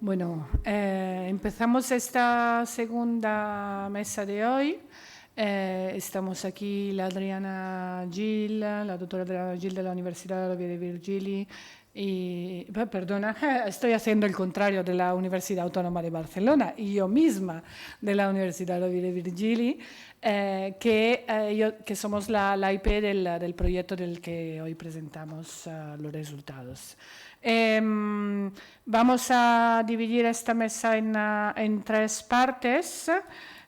Bueno, empezamos esta segunda mesa de hoy. Estamos aquí la Adriana Gil, la doctora Adriana Gil de la Universidad de Oviedo Virgili y, perdona, estoy haciendo el contrario de la Universidad Autónoma de Barcelona y yo misma de la Universidad de Oviedo Virgili, que somos la IP del proyecto del que hoy presentamos los resultados. Vamos a dividir esta mesa en tres partes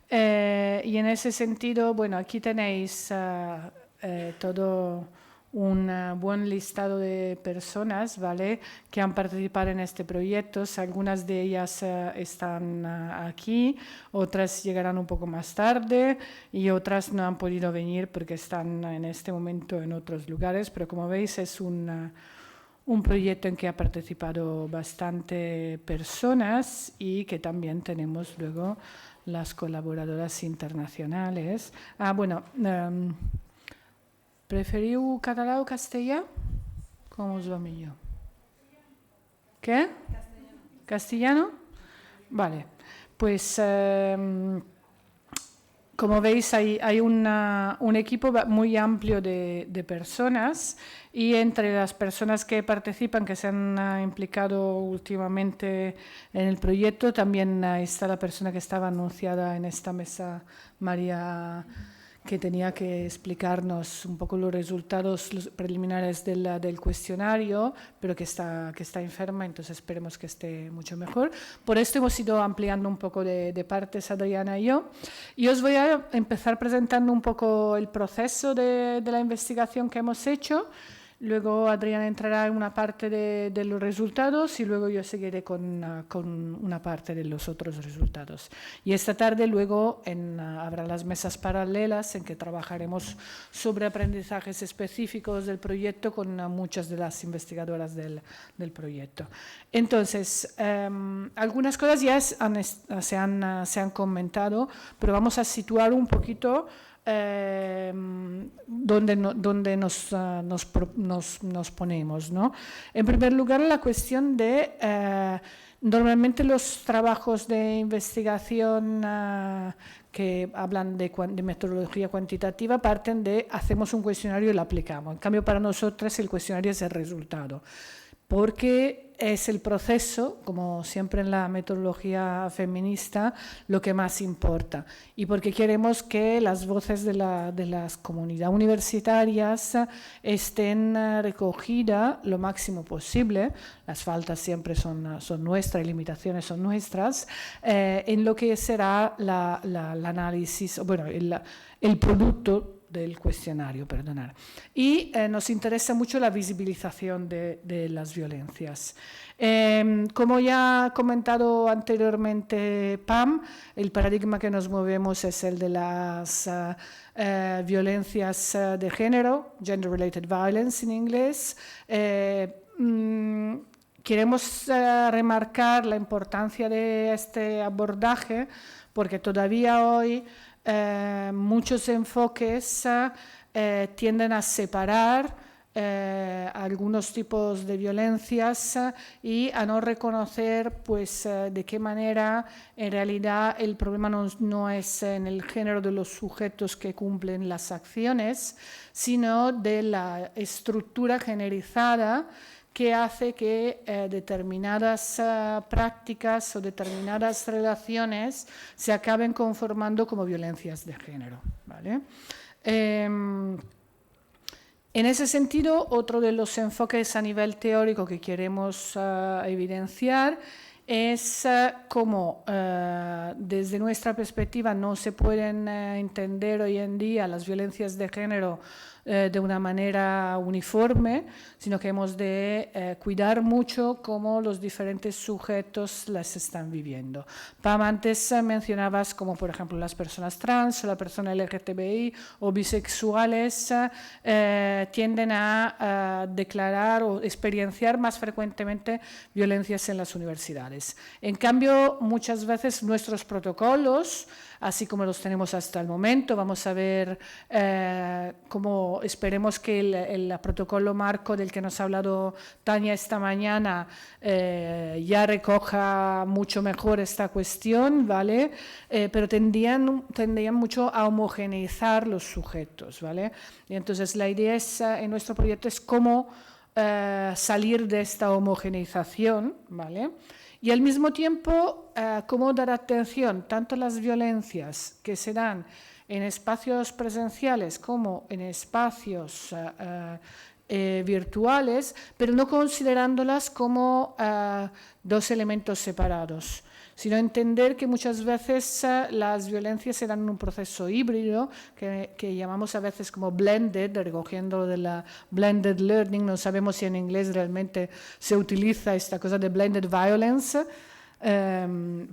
y en ese sentido, bueno, aquí tenéis todo un buen listado de personas, ¿vale?, que han participado en este proyecto. Algunas de ellas están aquí, otras llegarán un poco más tarde y otras no han podido venir porque están en este momento en otros lugares, pero como veis es un proyecto en que ha participado bastante personas y que también tenemos luego las colaboradoras internacionales. Bueno, ¿preferiu català o castellà? Com us va millor? ¿Qué? ¿Castellano? Vale, pues como veis hay un equipo muy amplio de personas y entre las personas que participan, que se han implicado últimamente en el proyecto, también está la persona que estaba anunciada en esta mesa, María, que tenía que explicarnos un poco los resultados preliminares del cuestionario, pero que está enferma, entonces esperemos que esté mucho mejor. Por esto hemos ido ampliando un poco de partes, Adriana y yo. Y os voy a empezar presentando un poco el proceso de la investigación que hemos hecho. Luego Adriana entrará en una parte de los resultados y luego yo seguiré con una parte de los otros resultados. Y esta tarde luego habrá las mesas paralelas en que trabajaremos sobre aprendizajes específicos del proyecto con muchas de las investigadoras del proyecto. Entonces, algunas cosas ya se han comentado, pero vamos a situar un poquito donde nos ponemos, ¿no? En primer lugar, la cuestión de normalmente los trabajos de investigación que hablan de metodología cuantitativa parten de hacemos un cuestionario y lo aplicamos. En cambio, para nosotros el cuestionario es el resultado, porque es el proceso, como siempre en la metodología feminista, lo que más importa, y porque queremos que las voces de las comunidades universitarias estén recogidas lo máximo posible. Las faltas siempre son nuestras y limitaciones son nuestras, en lo que será el análisis, bueno, el producto del cuestionario, perdonar. Y nos interesa mucho la visibilización de las violencias. Como ya ha comentado anteriormente Pam, el paradigma que nos movemos es el de las violencias de género, gender-related violence en inglés. Queremos remarcar la importancia de este abordaje porque todavía hoy muchos enfoques tienden a separar algunos tipos de violencias y a no reconocer pues de qué manera en realidad el problema no es en el género de los sujetos que cumplen las acciones, sino de la estructura generalizada que hace que determinadas prácticas o determinadas relaciones se acaben conformando como violencias de género, ¿vale? En ese sentido, otro de los enfoques a nivel teórico que queremos evidenciar es cómo desde nuestra perspectiva no se pueden entender hoy en día las violencias de género de una manera uniforme, sino que hemos de cuidar mucho cómo los diferentes sujetos las están viviendo. Pam, antes mencionabas como por ejemplo las personas trans o la persona LGTBI o bisexuales tienden a declarar o experienciar más frecuentemente violencias en las universidades. universidades. En cambio, muchas veces nuestros protocolos, así como los tenemos hasta el momento, vamos a ver cómo esperemos que el protocolo marco del que nos ha hablado Tania esta mañana ya recoja mucho mejor esta cuestión, ¿vale? Pero tendían mucho a homogeneizar los sujetos, ¿vale? Y entonces la idea en nuestro proyecto es cómo salir de esta homogeneización, ¿vale? Y al mismo tiempo, cómo dar atención tanto a las violencias que se dan en espacios presenciales como en espacios virtuales, pero no considerándolas como dos elementos separados, sino entender que muchas veces las violencias se dan en un proceso híbrido que llamamos a veces como blended, recogiendo de la blended learning. No sabemos si en inglés realmente se utiliza esta cosa de blended violence,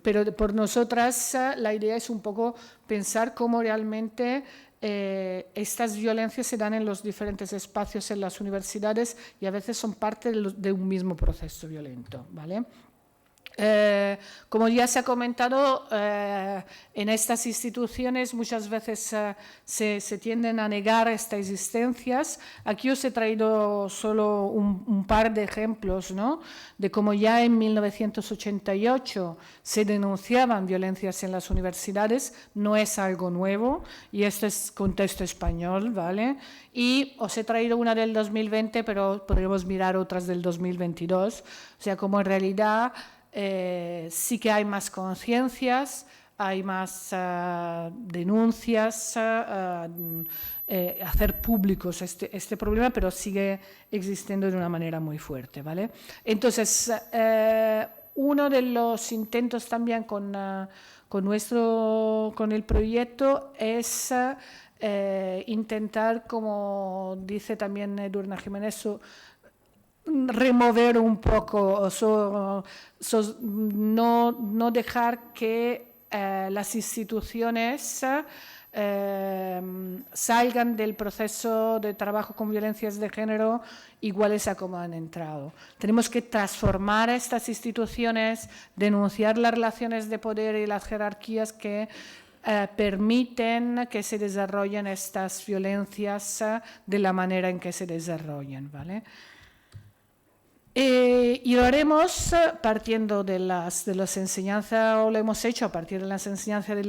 pero por nosotras la idea es un poco pensar cómo realmente estas violencias se dan en los diferentes espacios en las universidades y a veces son parte de un mismo proceso violento, ¿vale? Como ya se ha comentado, en estas instituciones muchas veces se tienden a negar estas existencias. Aquí os he traído solo un par de ejemplos, ¿no?, de cómo ya en 1988 se denunciaban violencias en las universidades. No es algo nuevo y esto es contexto español, ¿vale? Y os he traído una del 2020, pero podríamos mirar otras del 2022. O sea, como en realidad sí que hay más conciencias, hay más denuncias, hacer públicos este problema, pero sigue existiendo de una manera muy fuerte, ¿vale? Entonces, uno de los intentos también con el proyecto es intentar, como dice también Edurne Jiménez, remover un poco, no dejar que las instituciones salgan del proceso de trabajo con violencias de género iguales a como han entrado. Tenemos que transformar estas instituciones, denunciar las relaciones de poder y las jerarquías que permiten que se desarrollen estas violencias de la manera en que se desarrollan, ¿vale? Y lo haremos partiendo de las enseñanzas, o lo hemos hecho a partir de las enseñanzas de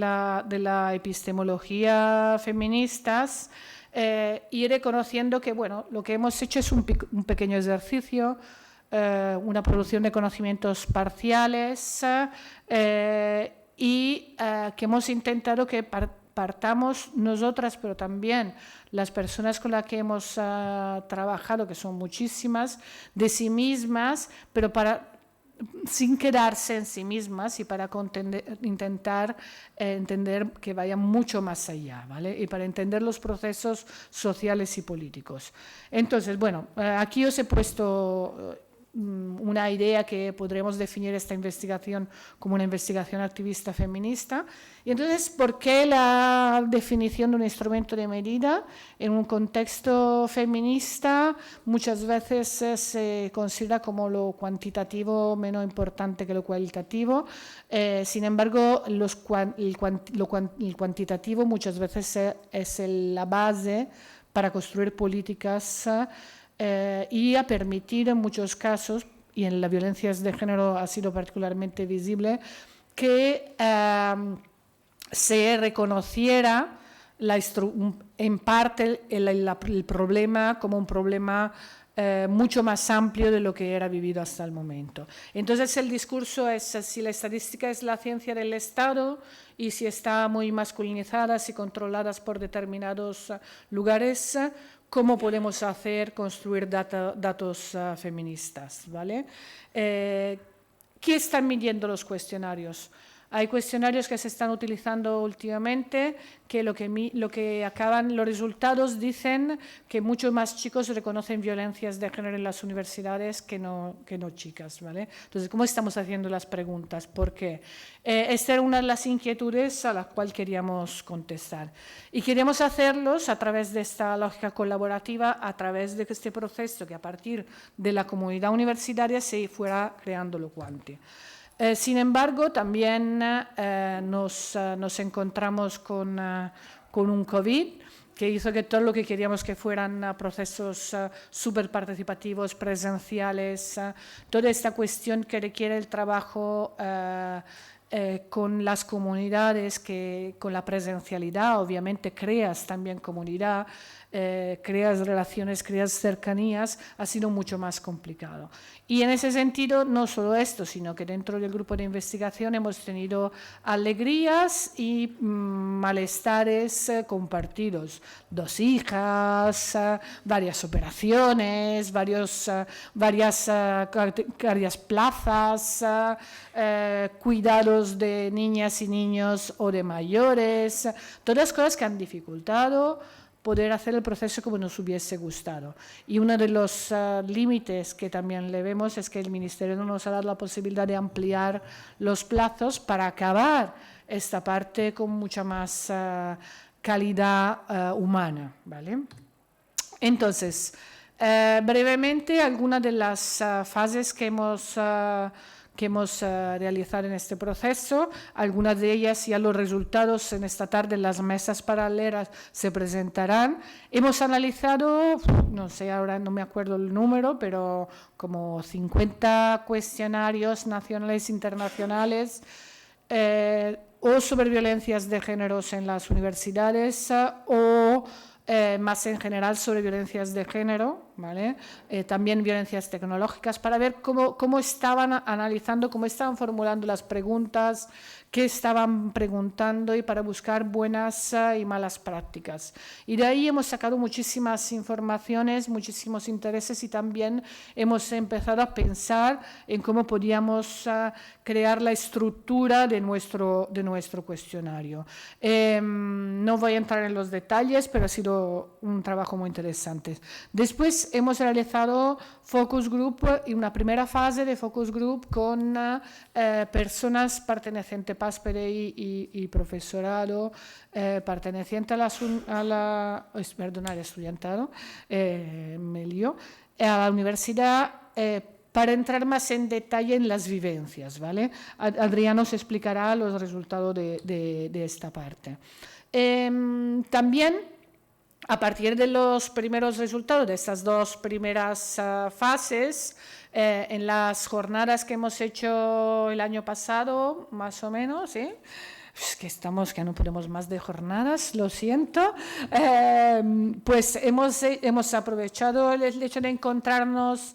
la epistemología feministas, y reconociendo que, bueno, lo que hemos hecho es un pequeño ejercicio, una producción de conocimientos parciales, y que hemos intentado que partamos nosotras, pero también las personas con las que hemos trabajado, que son muchísimas, de sí mismas, pero sin quedarse en sí mismas y para intentar entender que vayan mucho más allá, ¿vale? Y para entender los procesos sociales y políticos. Entonces, bueno, aquí os he puesto una idea que podremos definir esta investigación como una investigación activista feminista. Y entonces, ¿por qué la definición de un instrumento de medida? En un contexto feminista muchas veces se considera como lo cuantitativo menos importante que lo cualitativo. Sin embargo, el cuantitativo muchas veces es la base para construir políticas y a permitir en muchos casos, y en las violencias de género ha sido particularmente visible, que se reconociera en parte el problema como un problema mucho más amplio de lo que era vivido hasta el momento. Entonces el discurso es si la estadística es la ciencia del Estado y si está muy masculinizada, si controladas por determinados lugares, ¿cómo podemos construir datos feministas? ¿Vale? ¿Qué están midiendo los cuestionarios? Hay cuestionarios que se están utilizando últimamente que los resultados dicen que muchos más chicos reconocen violencias de género en las universidades que no chicas, ¿vale? Entonces, ¿cómo estamos haciendo las preguntas? ¿Por qué? Esta era una de las inquietudes a las cuales queríamos contestar. Y queríamos hacerlos a través de esta lógica colaborativa, a través de este proceso que a partir de la comunidad universitaria se fuera creando lo cuante. Sin embargo, también nos encontramos con un COVID que hizo que todo lo que queríamos que fueran procesos súper participativos, presenciales, toda esta cuestión que requiere el trabajo con las comunidades, que con la presencialidad obviamente creas también comunidad, creas relaciones, creas cercanías, ha sido mucho más complicado. Y en ese sentido, no solo esto, sino que dentro del grupo de investigación hemos tenido alegrías y malestares compartidos. 2 hijas, varias operaciones, varias plazas, cuidados de niñas y niños o de mayores, todas cosas que han dificultado poder hacer el proceso como nos hubiese gustado. Y uno de los límites que también le vemos es que el Ministerio no nos ha dado la posibilidad de ampliar los plazos para acabar esta parte con mucha más calidad humana, ¿vale? Entonces, brevemente, algunas de las fases que hemos realizado en este proceso, algunas de ellas ya los resultados en esta tarde en las mesas paralelas se presentarán. Hemos analizado, no sé, ahora no me acuerdo el número, pero como 50 cuestionarios nacionales e internacionales o sobre violencias de género en las universidades o más en general sobre violencias de género, ¿vale? También violencias tecnológicas, para ver cómo estaban analizando, cómo estaban formulando las preguntas, qué estaban preguntando y para buscar buenas y malas prácticas. Y de ahí hemos sacado muchísimas informaciones, muchísimos intereses y también hemos empezado a pensar en cómo podíamos crear la estructura de nuestro cuestionario. No voy a entrar en los detalles, pero ha sido un trabajo muy interesante. Después hemos realizado focus group y una primera fase de focus group con personas pertenecientes a PASPERE y profesorado perteneciente al estudiantado, me lío, a la universidad, para entrar más en detalle en las vivencias, ¿vale? Adrián os explicará los resultados de esta parte. También, a partir de los primeros resultados de estas 2 primeras fases, en las jornadas que hemos hecho el año pasado, más o menos, ¿sí? Es que no podemos más de jornadas, lo siento, pues hemos aprovechado el hecho de encontrarnos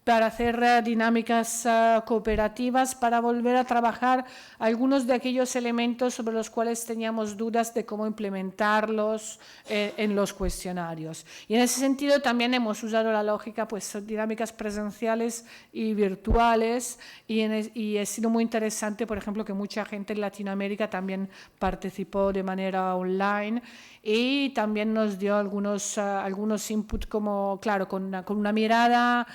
para hacer dinámicas cooperativas, para volver a trabajar algunos de aquellos elementos sobre los cuales teníamos dudas de cómo implementarlos en los cuestionarios. Y en ese sentido también hemos usado la lógica, pues dinámicas presenciales y virtuales, y ha sido muy interesante, por ejemplo, que mucha gente en Latinoamérica también participó de manera online y también nos dio algunos inputs como, claro, con una mirada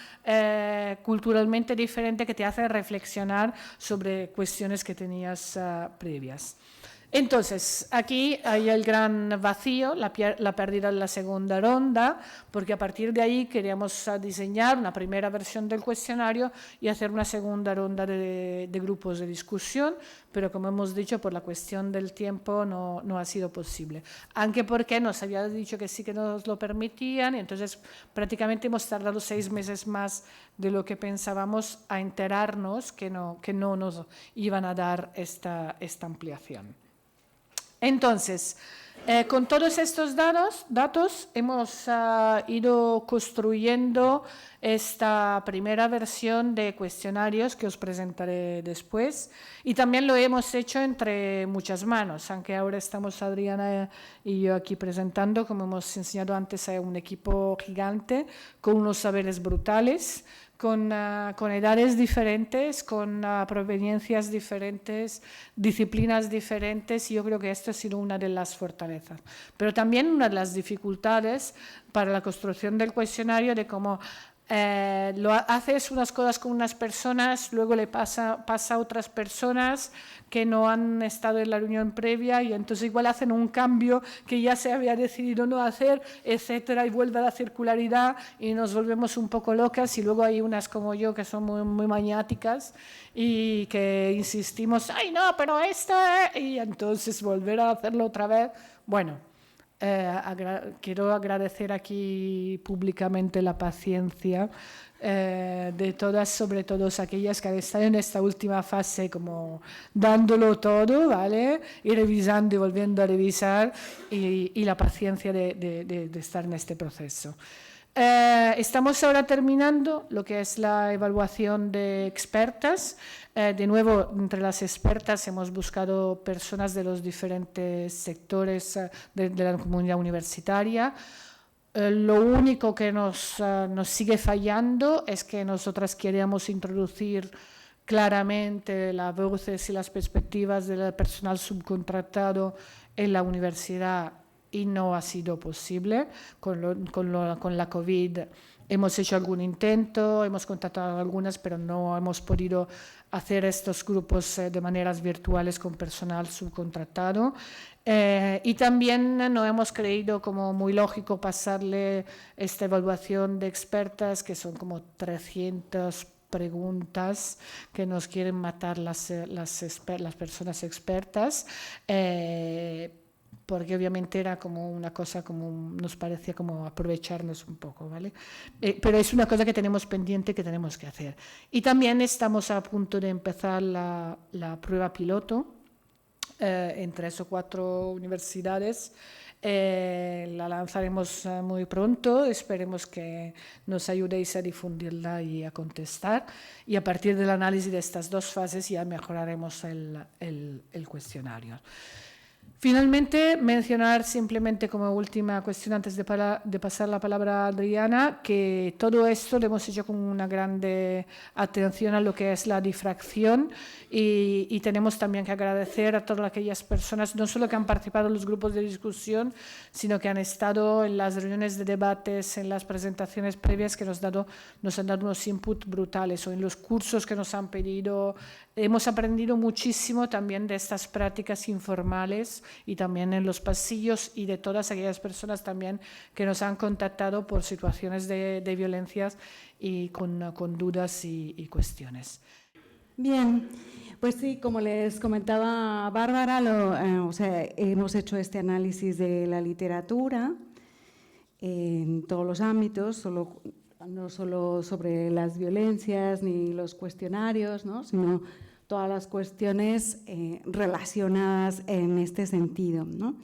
culturalmente diferente que te hace reflexionar sobre cuestiones que tenías previas. Entonces, aquí hay el gran vacío, la pérdida de la segunda ronda, porque a partir de ahí queríamos diseñar una primera versión del cuestionario y hacer una segunda ronda de grupos de discusión, pero como hemos dicho, por la cuestión del tiempo no ha sido posible. Aunque porque nos había dicho que sí que nos lo permitían, y entonces prácticamente hemos tardado 6 meses más de lo que pensábamos a enterarnos que no nos iban a dar esta ampliación. Entonces, con todos estos datos hemos ido construyendo esta primera versión de cuestionarios que os presentaré después, y también lo hemos hecho entre muchas manos, aunque ahora estamos Adriana y yo aquí presentando, como hemos enseñado antes, a un equipo gigante con unos saberes brutales, con edades diferentes, con proveniencias diferentes, disciplinas diferentes, y yo creo que esto ha sido una de las fortalezas. Pero también una de las dificultades para la construcción del cuestionario, de cómo Haces unas cosas con unas personas, luego le pasa a otras personas que no han estado en la reunión previa y entonces igual hacen un cambio que ya se había decidido no hacer, etcétera, y vuelve a la circularidad y nos volvemos un poco locas, y luego hay unas como yo que son muy maniáticas y que insistimos, ¡ay no, pero y entonces volver a hacerlo otra vez. Bueno, quiero agradecer aquí públicamente la paciencia de todas, sobre todo aquellas que han estado en esta última fase como dándolo todo, ¿vale? Y revisando y volviendo a revisar, y la paciencia de estar en este proceso. Estamos ahora terminando lo que es la evaluación de expertas. De nuevo, entre las expertas hemos buscado personas de los diferentes sectores de la comunidad universitaria. Lo único que nos sigue fallando es que nosotras queríamos introducir claramente las voces y las perspectivas del personal subcontratado en la universidad, y no ha sido posible. Con la COVID hemos hecho algún intento, hemos contactado a algunas, pero no hemos podido hacer estos grupos de maneras virtuales con personal subcontratado. Y también no hemos creído como muy lógico pasarle esta evaluación de expertas, que son como 300 preguntas que nos quieren matar las personas expertas, porque obviamente era como una cosa, nos parecía como aprovecharnos un poco, ¿vale? Pero es una cosa que tenemos pendiente, que tenemos que hacer. Y también estamos a punto de empezar la prueba piloto en 3 o 4 universidades. La lanzaremos muy pronto, esperemos que nos ayudéis a difundirla y a contestar, y a partir del análisis de estas 2 fases ya mejoraremos el cuestionario. Finalmente, mencionar simplemente como última cuestión, antes de pasar la palabra a Adriana, que todo esto lo hemos hecho con una grande atención a lo que es la difracción, y tenemos también que agradecer a todas aquellas personas, no solo que han participado en los grupos de discusión, sino que han estado en las reuniones de debates, en las presentaciones previas, que nos han dado unos inputs brutales, o en los cursos que nos han pedido. Hemos aprendido muchísimo también de estas prácticas informales, y también en los pasillos, y de todas aquellas personas también que nos han contactado por situaciones de violencias y con dudas y cuestiones. Bien, pues sí, como les comentaba Bárbara, hemos hecho este análisis de la literatura en todos los ámbitos, no solo sobre las violencias ni los cuestionarios, ¿no?, sino todas las cuestiones relacionadas en este sentido, ¿no?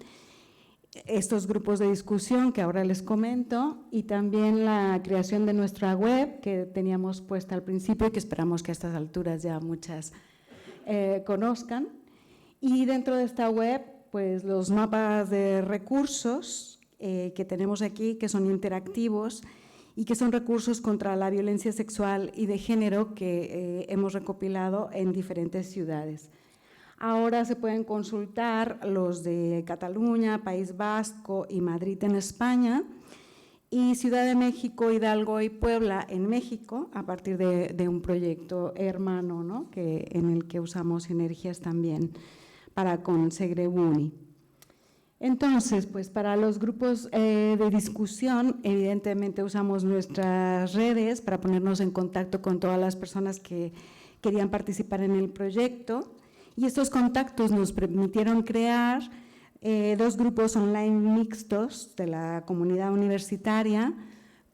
Estos grupos de discusión que ahora les comento, y también la creación de nuestra web que teníamos puesta al principio y que esperamos que a estas alturas ya muchas conozcan. Y dentro de esta web, pues los mapas de recursos que tenemos aquí, que son interactivos y que son recursos contra la violencia sexual y de género que hemos recopilado en diferentes ciudades. Ahora se pueden consultar los de Cataluña, País Vasco y Madrid en España, y Ciudad de México, Hidalgo y Puebla en México, a partir de un proyecto hermano, ¿no?, en el que usamos sinergias también con Segrebuni. Entonces, pues para los grupos de discusión, evidentemente usamos nuestras redes para ponernos en contacto con todas las personas que querían participar en el proyecto, y estos contactos nos permitieron crear 2 grupos online mixtos de la comunidad universitaria,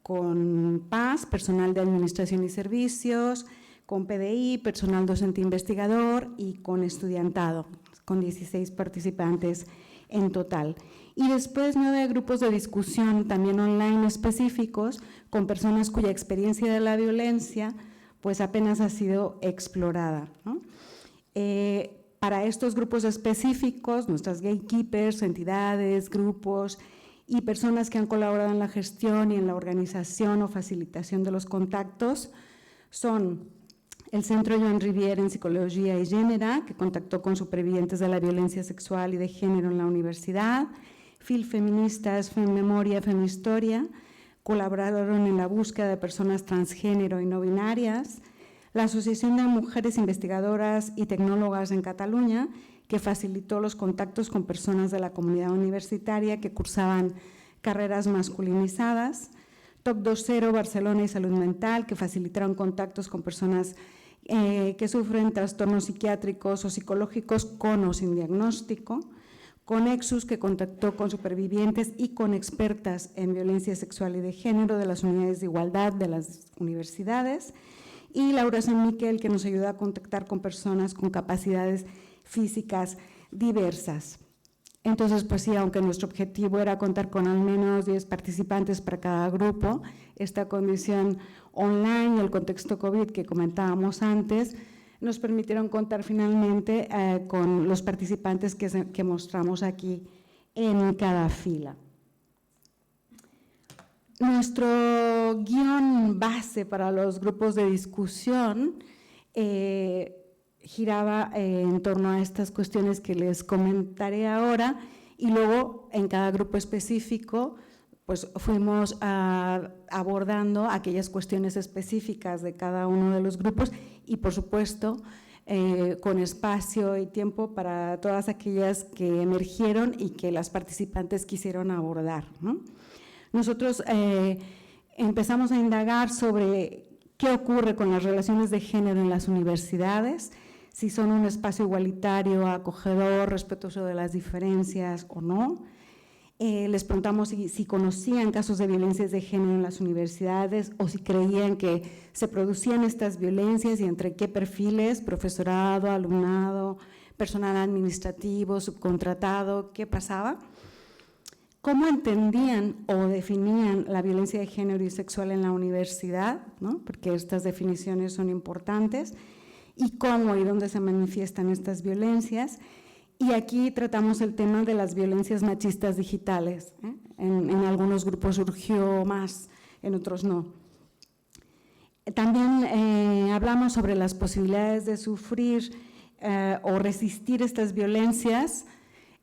con PAS, personal de administración y servicios, con PDI, personal docente investigador, y con estudiantado, con 16 participantes en total. Y después 9 grupos de discusión también online específicos, con personas cuya experiencia de la violencia pues apenas ha sido explorada, ¿no? Para estos grupos específicos, nuestras gatekeepers, entidades, grupos y personas que han colaborado en la gestión y en la organización o facilitación de los contactos son el Centro Joan Rivière en Psicología y Género, que contactó con supervivientes de la violencia sexual y de género en la universidad, FIL Feministas, FEMmemoria, FEMhistoria, colaboraron en la búsqueda de personas transgénero y no binarias, la Asociación de Mujeres Investigadoras y Tecnólogas en Cataluña, que facilitó los contactos con personas de la comunidad universitaria que cursaban carreras masculinizadas, TOC20 Barcelona y Salud Mental, que facilitaron contactos con personas que sufren trastornos psiquiátricos o psicológicos con o sin diagnóstico, Conexus, que contactó con supervivientes y con expertas en violencia sexual y de género de las unidades de igualdad de las universidades, y Laura San Miquel, que nos ayudó a contactar con personas con capacidades físicas diversas. Entonces, pues sí, aunque nuestro objetivo era contar con al menos 10 participantes para cada grupo, esta condición online y el contexto COVID que comentábamos antes nos permitieron contar finalmente con los participantes que mostramos aquí en cada fila. Nuestro guión base para los grupos de discusión giraba en torno a estas cuestiones que les comentaré ahora, y luego en cada grupo específico pues fuimos abordando aquellas cuestiones específicas de cada uno de los grupos y, por supuesto, con espacio y tiempo para todas aquellas que emergieron y que las participantes quisieron abordar, ¿no? Nosotros empezamos a indagar sobre qué ocurre con las relaciones de género en las universidades, si son un espacio igualitario, acogedor, respetuoso de las diferencias o no. Les preguntamos si conocían casos de violencias de género en las universidades o si creían que se producían estas violencias y entre qué perfiles, profesorado, alumnado, personal administrativo, subcontratado, qué pasaba. ¿Cómo entendían o definían la violencia de género y sexual en la universidad? ¿No? Porque estas definiciones son importantes. Y cómo y dónde se manifiestan estas violencias. Y aquí tratamos el tema de las violencias machistas digitales. En algunos grupos surgió más, en otros no. También hablamos sobre las posibilidades de sufrir o resistir estas violencias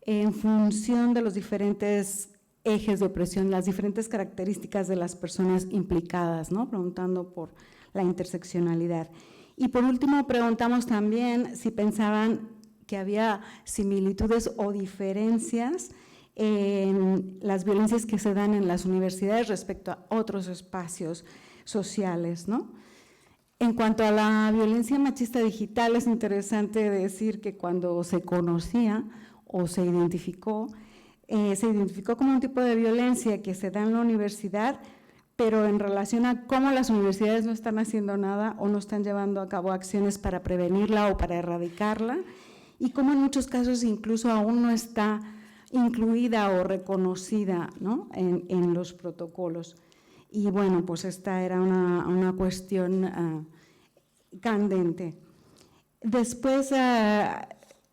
en función de los diferentes ejes de opresión, las diferentes características de las personas implicadas, ¿no? Preguntando por la interseccionalidad. Y por último, preguntamos también si pensaban que había similitudes o diferencias en las violencias que se dan en las universidades respecto a otros espacios sociales, ¿no? En cuanto a la violencia machista digital, es interesante decir que cuando se conocía o se identificó como un tipo de violencia que se da en la universidad, pero en relación a cómo las universidades no están haciendo nada o no están llevando a cabo acciones para prevenirla o para erradicarla, y cómo en muchos casos incluso aún no está incluida o reconocida, ¿no? en los protocolos. Y bueno, pues esta era una cuestión candente. Después,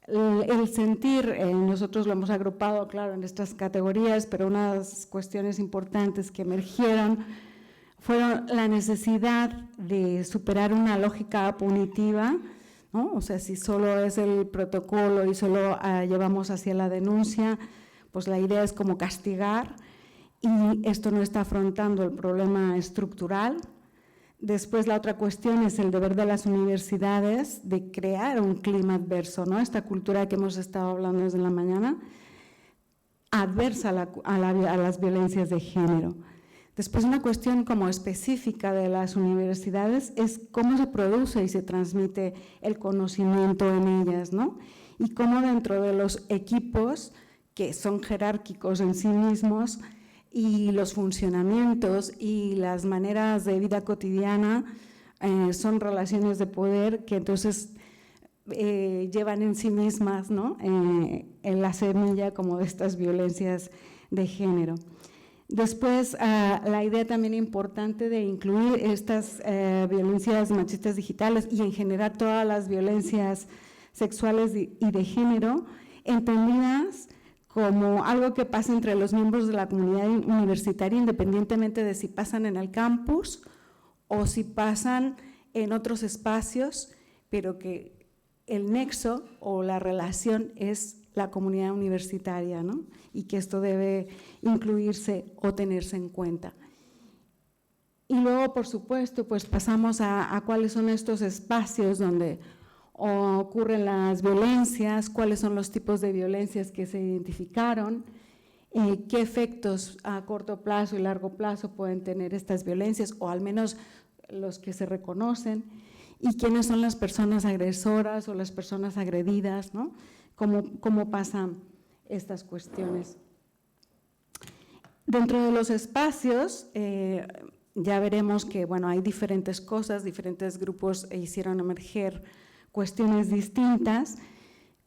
el sentir, nosotros lo hemos agrupado, claro, en estas categorías, pero unas cuestiones importantes que emergieron fueron la necesidad de superar una lógica punitiva, ¿no? O sea, si solo es el protocolo y solo llevamos hacia la denuncia, pues la idea es como castigar, y esto no está afrontando el problema estructural. Después, la otra cuestión es el deber de las universidades de crear un clima adverso, ¿no? Esta cultura que hemos estado hablando desde la mañana, adversa a las violencias de género. Después, una cuestión como específica de las universidades es cómo se produce y se transmite el conocimiento en ellas, ¿no? Y cómo dentro de los equipos que son jerárquicos en sí mismos, y los funcionamientos y las maneras de vida cotidiana son relaciones de poder que entonces llevan en sí mismas, ¿no? En la semilla como de estas violencias de género. Después, la idea también importante de incluir estas violencias machistas digitales y en general todas las violencias sexuales y de género, entendidas como algo que pasa entre los miembros de la comunidad universitaria, independientemente de si pasan en el campus o si pasan en otros espacios, pero que el nexo o la relación es la comunidad universitaria, ¿no? Y que esto debe incluirse o tenerse en cuenta. Y luego, por supuesto, pues pasamos a cuáles son estos espacios donde ocurren las violencias, cuáles son los tipos de violencias que se identificaron, qué efectos a corto plazo y largo plazo pueden tener estas violencias, o al menos los que se reconocen, y quiénes son las personas agresoras o las personas agredidas, ¿no? Cómo pasan estas cuestiones. Dentro de los espacios, ya veremos que bueno, hay diferentes cosas, diferentes grupos hicieron emerger cuestiones distintas,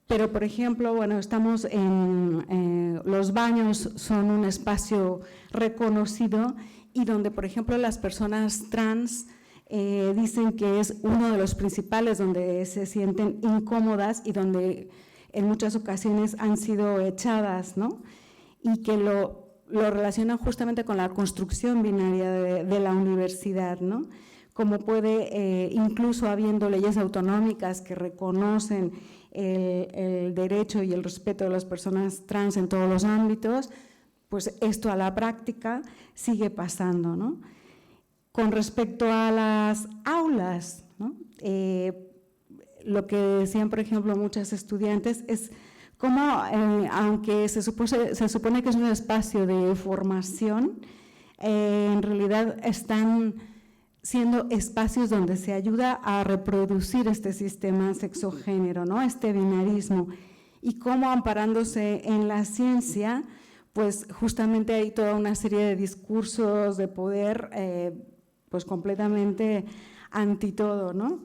pero por ejemplo, bueno, estamos en los baños son un espacio reconocido y donde, por ejemplo, las personas trans dicen que es uno de los principales donde se sienten incómodas y donde en muchas ocasiones han sido echadas, ¿no? Y que lo relacionan justamente con la construcción binaria de la universidad, ¿no? Como puede, incluso habiendo leyes autonómicas que reconocen el derecho y el respeto de las personas trans en todos los ámbitos, pues esto a la práctica sigue pasando, ¿no? Con respecto a las aulas, ¿no? Lo que decían, por ejemplo, muchas estudiantes es cómo, aunque se supone que es un espacio de formación, en realidad están siendo espacios donde se ayuda a reproducir este sistema sexogénero, ¿no? Este binarismo, y cómo amparándose en la ciencia, pues justamente hay toda una serie de discursos de poder pues completamente anti todo, ¿no?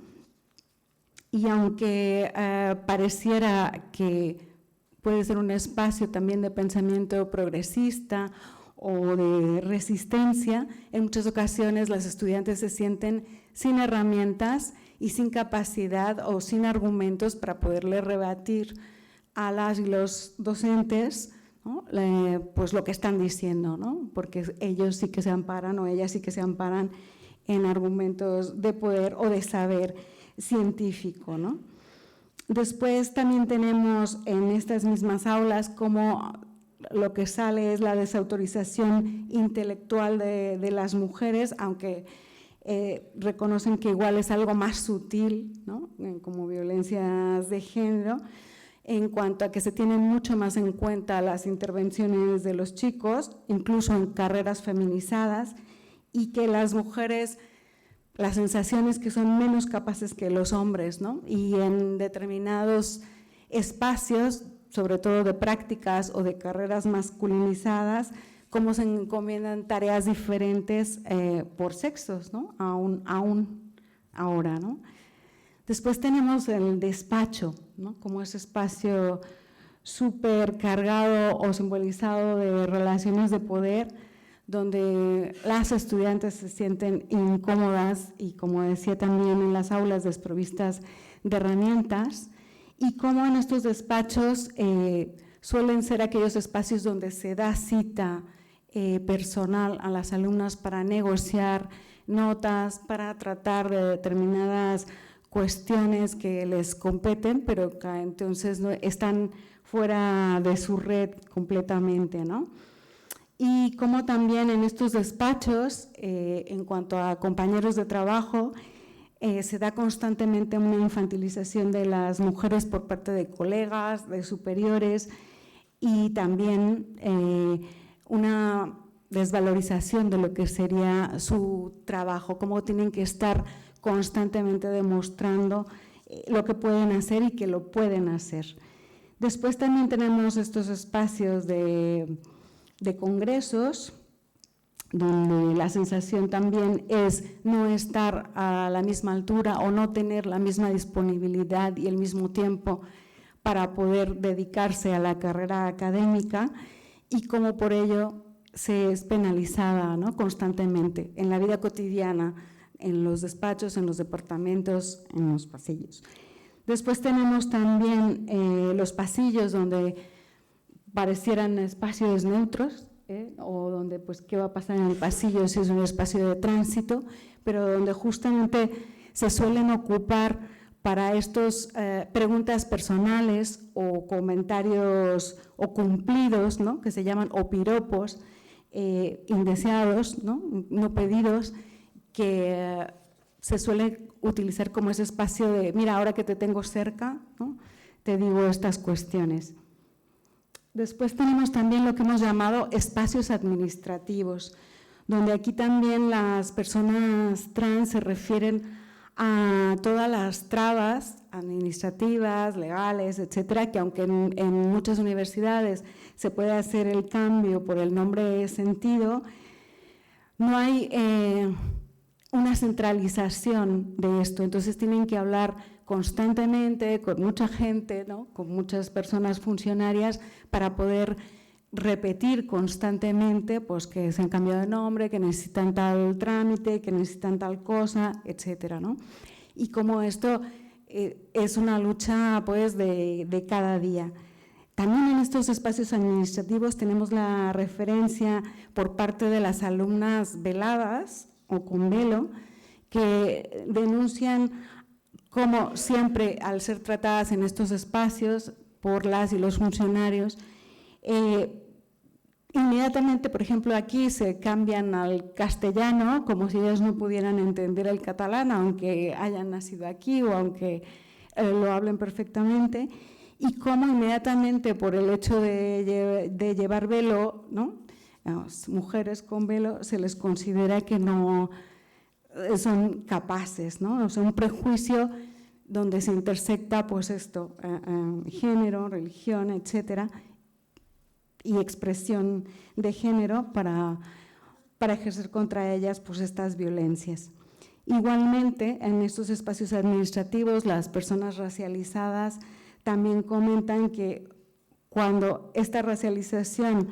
Y aunque pareciera que puede ser un espacio también de pensamiento progresista o de resistencia, en muchas ocasiones las estudiantes se sienten sin herramientas y sin capacidad o sin argumentos para poderle rebatir a las y los docentes, ¿no? Pues lo que están diciendo, ¿no? Porque ellos sí que se amparan o ellas sí que se amparan en argumentos de poder o de saber científico, ¿no? Después también tenemos en estas mismas aulas como lo que sale es la desautorización intelectual de las mujeres, aunque reconocen que igual es algo más sutil, ¿no? Como violencias de género, en cuanto a que se tienen mucho más en cuenta las intervenciones de los chicos, incluso en carreras feminizadas, y que las mujeres, la sensación es que son menos capaces que los hombres, ¿no? Y en determinados espacios, sobre todo de prácticas o de carreras masculinizadas, cómo se encomiendan tareas diferentes por sexos, ¿no? Aún ahora, ¿no? Después tenemos el despacho, ¿no? Como ese espacio súper cargado o simbolizado de relaciones de poder, donde las estudiantes se sienten incómodas y, como decía también, en las aulas desprovistas de herramientas, y cómo en estos despachos suelen ser aquellos espacios donde se da cita personal a las alumnas para negociar notas, para tratar de determinadas cuestiones que les competen, pero que entonces no, están fuera de su red completamente, ¿no? Y como también en estos despachos, en cuanto a compañeros de trabajo, se da constantemente una infantilización de las mujeres por parte de colegas, de superiores, y también una desvalorización de lo que sería su trabajo, cómo tienen que estar constantemente demostrando lo que pueden hacer y que lo pueden hacer. Después también tenemos estos espacios de congresos, donde la sensación también es no estar a la misma altura o no tener la misma disponibilidad y el mismo tiempo para poder dedicarse a la carrera académica, y cómo por ello se es penalizada, ¿no? Constantemente en la vida cotidiana, en los despachos, en los departamentos, en los pasillos. Después tenemos también los pasillos donde parecieran espacios neutros, o donde, pues, qué va a pasar en el pasillo si es un espacio de tránsito, pero donde justamente se suelen ocupar para estos preguntas personales o comentarios o cumplidos, ¿no? Que se llaman o piropos indeseados, ¿no? No pedidos, que se suele utilizar como ese espacio de, mira, ahora que te tengo cerca, ¿no?, te digo estas cuestiones. Después tenemos también lo que hemos llamado espacios administrativos, donde aquí también las personas trans se refieren a todas las trabas administrativas, legales, etcétera, que aunque en muchas universidades se puede hacer el cambio por el nombre sentido, no hay una centralización de esto. Entonces tienen que hablar constantemente con mucha gente, ¿no?, con muchas personas funcionarias para poder repetir constantemente pues, que se han cambiado de nombre, que necesitan tal trámite, que necesitan tal cosa, etcétera, ¿no? Y como esto es una lucha pues, de cada día. También en estos espacios administrativos tenemos la referencia por parte de las alumnas veladas o con velo, que denuncian cómo siempre, al ser tratadas en estos espacios por las y los funcionarios, inmediatamente, por ejemplo, aquí se cambian al castellano, como si ellos no pudieran entender el catalán, aunque hayan nacido aquí o aunque lo hablen perfectamente, y cómo inmediatamente por el hecho de llevar velo, ¿no?, las mujeres con velo, se les considera que no son capaces, ¿no? O sea, un prejuicio donde se intersecta pues esto, género, religión, etcétera, y expresión de género para ejercer contra ellas pues estas violencias. Igualmente, en estos espacios administrativos, las personas racializadas también comentan que cuando esta racialización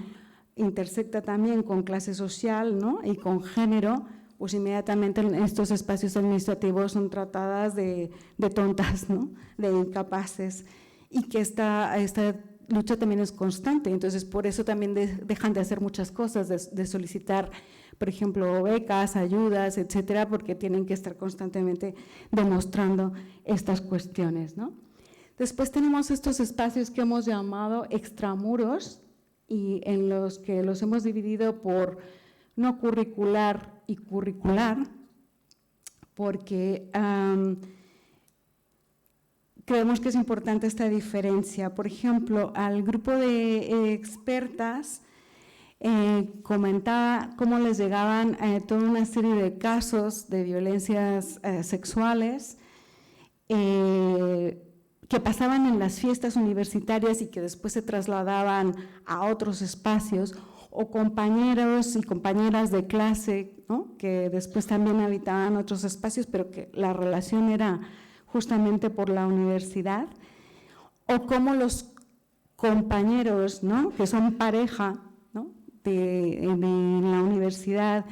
intersecta también con clase social, ¿no?, y con género, pues inmediatamente en estos espacios administrativos son tratadas de tontas, ¿no?, de incapaces, y que esta lucha también es constante. Entonces, por eso también dejan de hacer muchas cosas, de solicitar, por ejemplo, becas, ayudas, etcétera, porque tienen que estar constantemente demostrando estas cuestiones, ¿no? Después tenemos estos espacios que hemos llamado extramuros y en los que los hemos dividido por no curricular y curricular, porque creemos que es importante esta diferencia. Por ejemplo, al grupo de expertas comentaba cómo les llegaban toda una serie de casos de violencias sexuales que pasaban en las fiestas universitarias y que después se trasladaban a otros espacios, o compañeros y compañeras de clase, ¿no?, que después también habitaban otros espacios, pero que la relación era justamente por la universidad, o como los compañeros, ¿no?, que son pareja, ¿no?, de la universidad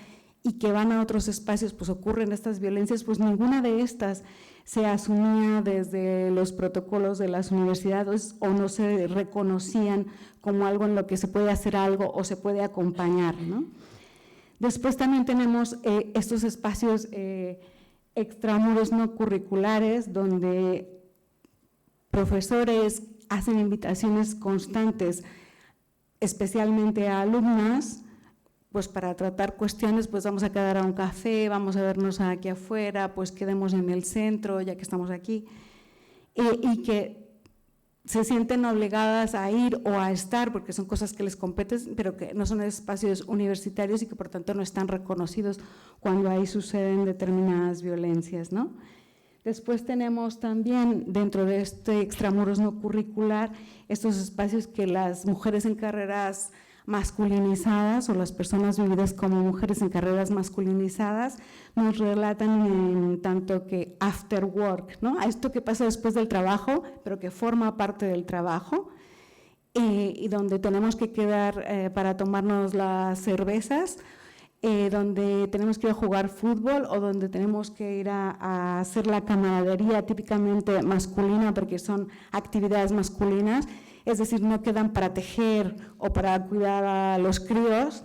y que van a otros espacios, pues ocurren estas violencias, pues ninguna de estas se asumía desde los protocolos de las universidades o no se reconocían como algo en lo que se puede hacer algo o se puede acompañar, ¿no? Después también tenemos estos espacios extramuros no curriculares, donde profesores hacen invitaciones constantes, especialmente a alumnas, pues para tratar cuestiones, pues vamos a quedar a un café, vamos a vernos aquí afuera, pues quedemos en el centro, ya que estamos aquí, y que se sienten obligadas a ir o a estar, porque son cosas que les competen, pero que no son espacios universitarios y que por tanto no están reconocidos cuando ahí suceden determinadas violencias, ¿no? Después tenemos también, dentro de este extramuros no curricular, estos espacios que las mujeres en carreras masculinizadas o las personas vividas como mujeres en carreras masculinizadas nos relatan en tanto que after work, ¿no?, a esto que pasa después del trabajo, pero que forma parte del trabajo, y donde tenemos que quedar para tomarnos las cervezas, donde tenemos que ir a jugar fútbol o donde tenemos que ir a hacer la camaradería típicamente masculina, porque son actividades masculinas. Es decir, no quedan para tejer o para cuidar a los críos,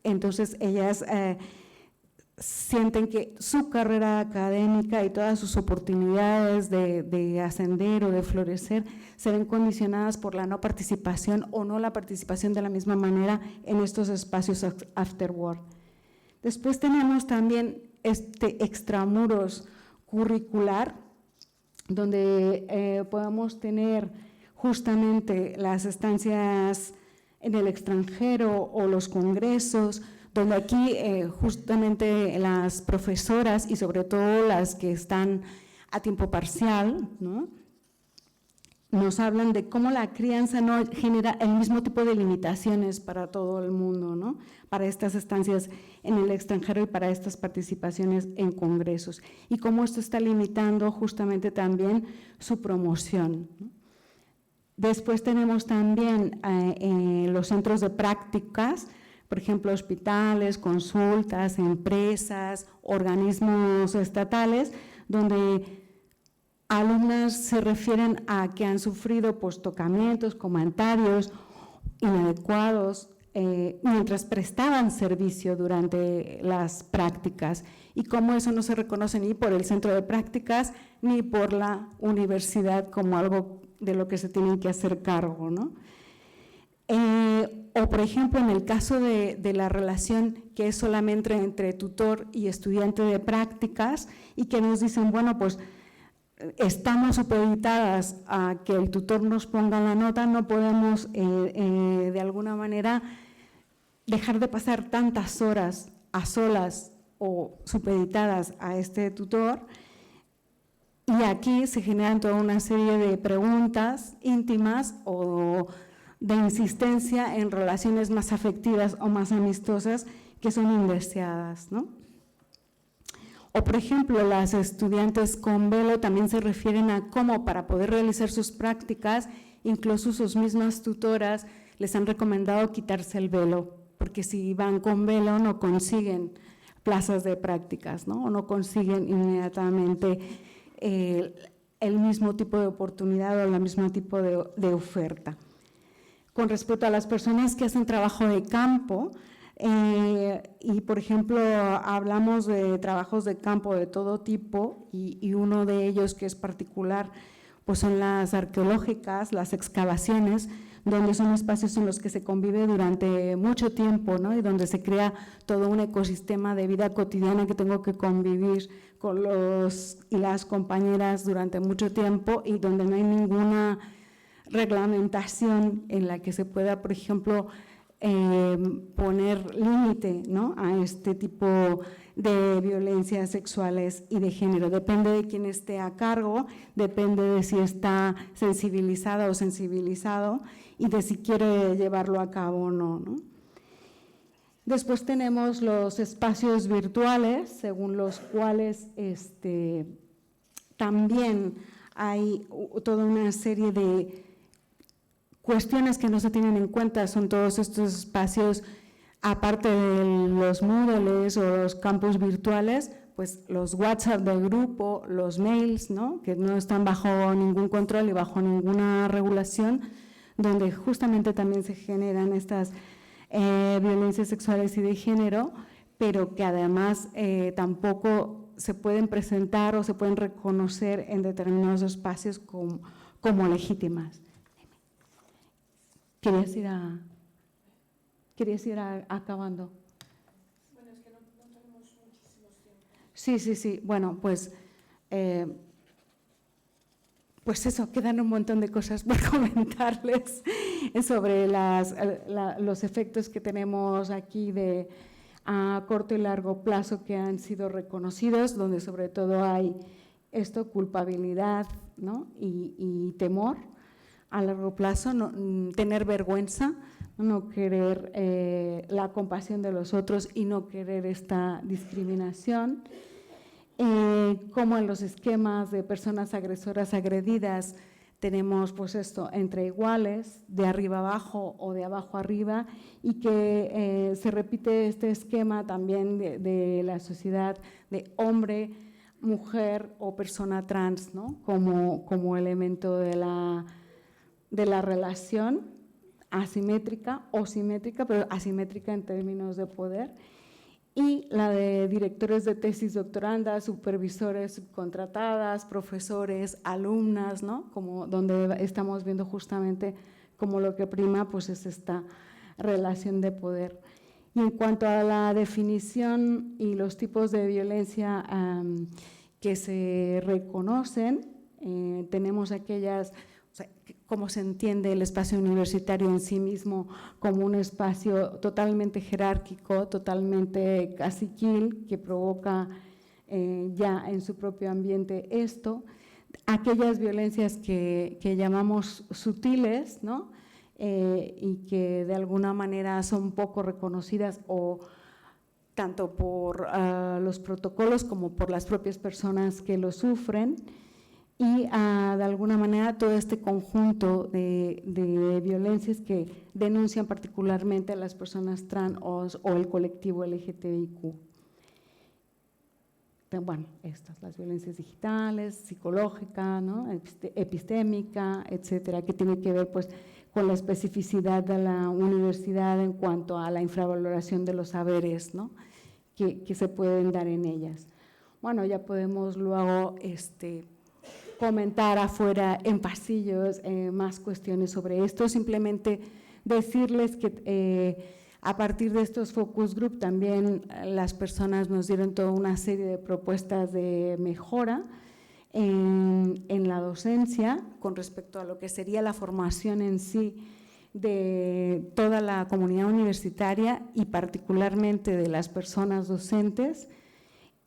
entonces ellas sienten que su carrera académica y todas sus oportunidades de ascender o de florecer se ven condicionadas por la no participación o no la participación de la misma manera en estos espacios after work. Después tenemos también este extramuros curricular, donde podamos tener justamente las estancias en el extranjero o los congresos, donde aquí justamente las profesoras y sobre todo las que están a tiempo parcial, ¿no?, nos hablan de cómo la crianza no genera el mismo tipo de limitaciones para todo el mundo, ¿no?, para estas estancias en el extranjero y para estas participaciones en congresos, y cómo esto está limitando justamente también su promoción, ¿no? Después tenemos también los centros de prácticas, por ejemplo, hospitales, consultas, empresas, organismos estatales, donde alumnas se refieren a que han sufrido tocamientos, comentarios inadecuados mientras prestaban servicio durante las prácticas, y cómo eso no se reconoce ni por el centro de prácticas ni por la universidad como algo de lo que se tienen que hacer cargo, ¿no? O, por ejemplo, en el caso de la relación que es solamente entre tutor y estudiante de prácticas, y que nos dicen, bueno, pues estamos supeditadas a que el tutor nos ponga la nota, no podemos de alguna manera dejar de pasar tantas horas a solas o supeditadas a este tutor. Y aquí se generan toda una serie de preguntas íntimas o de insistencia en relaciones más afectivas o más amistosas que son indeseadas, ¿no? O, por ejemplo, las estudiantes con velo también se refieren a cómo para poder realizar sus prácticas, incluso sus mismas tutoras les han recomendado quitarse el velo, porque si van con velo no consiguen plazas de prácticas, ¿no? O no consiguen inmediatamente el mismo tipo de oportunidad o el mismo tipo de oferta. Con respecto a las personas que hacen trabajo de campo, y por ejemplo hablamos de trabajos de campo de todo tipo, y uno de ellos que es particular pues son las arqueológicas, las excavaciones, donde son espacios en los que se convive durante mucho tiempo, ¿no? Y donde se crea todo un ecosistema de vida cotidiana que tengo que convivir con los y las compañeras durante mucho tiempo, y donde no hay ninguna reglamentación en la que se pueda, por ejemplo, poner límite, ¿no?, a este tipo de violencias sexuales y de género. Depende de quién esté a cargo, depende de si está sensibilizada o sensibilizado y de si quiere llevarlo a cabo o no, ¿no? Después tenemos los espacios virtuales, según los cuales también hay toda una serie de cuestiones que no se tienen en cuenta. Son todos estos espacios, aparte de los Moodles o los campus virtuales, pues los WhatsApp del grupo, los mails, ¿no?, que no están bajo ningún control y bajo ninguna regulación, donde justamente también se generan estas violencias sexuales y de género, pero que además tampoco se pueden presentar o se pueden reconocer en determinados espacios como legítimas. ¿Querías ir acabando? Bueno, es que no tenemos muchísimo tiempo. Sí. Bueno, pues eso, quedan un montón de cosas por comentarles sobre los efectos que tenemos aquí a corto y largo plazo que han sido reconocidos, donde sobre todo hay culpabilidad, ¿no?, y temor. A largo plazo, tener vergüenza, no querer la compasión de los otros y no querer esta discriminación. Como en los esquemas de personas agresoras agredidas tenemos pues esto entre iguales, de arriba abajo o de abajo arriba, y que se repite este esquema también de la sociedad de hombre, mujer o persona trans, ¿no?, como elemento de la relación asimétrica o simétrica, pero asimétrica en términos de poder, y la de directores de tesis, doctorandas, supervisores subcontratadas, profesores, alumnas, ¿no?, como donde estamos viendo justamente como lo que prima pues es esta relación de poder. Y en cuanto a la definición y los tipos de violencia que se reconocen, tenemos aquellas, o sea, cómo se entiende el espacio universitario en sí mismo como un espacio totalmente jerárquico, totalmente caciquil, que provoca ya en su propio ambiente esto, aquellas violencias que llamamos sutiles, ¿no? Y que de alguna manera son poco reconocidas o tanto por los protocolos como por las propias personas que lo sufren, y de alguna manera todo este conjunto de violencias que denuncian particularmente a las personas trans o el colectivo LGTBIQ. Bueno, estas, las violencias digitales, psicológica, ¿no? Epistémica, etcétera, que tiene que ver pues con la especificidad de la universidad en cuanto a la infravaloración de los saberes, ¿no? que se pueden dar en ellas. Bueno, ya podemos luego comentar afuera en pasillos más cuestiones sobre esto, simplemente decirles que a partir de estos focus group también las personas nos dieron toda una serie de propuestas de mejora en la docencia con respecto a lo que sería la formación en sí de toda la comunidad universitaria y particularmente de las personas docentes,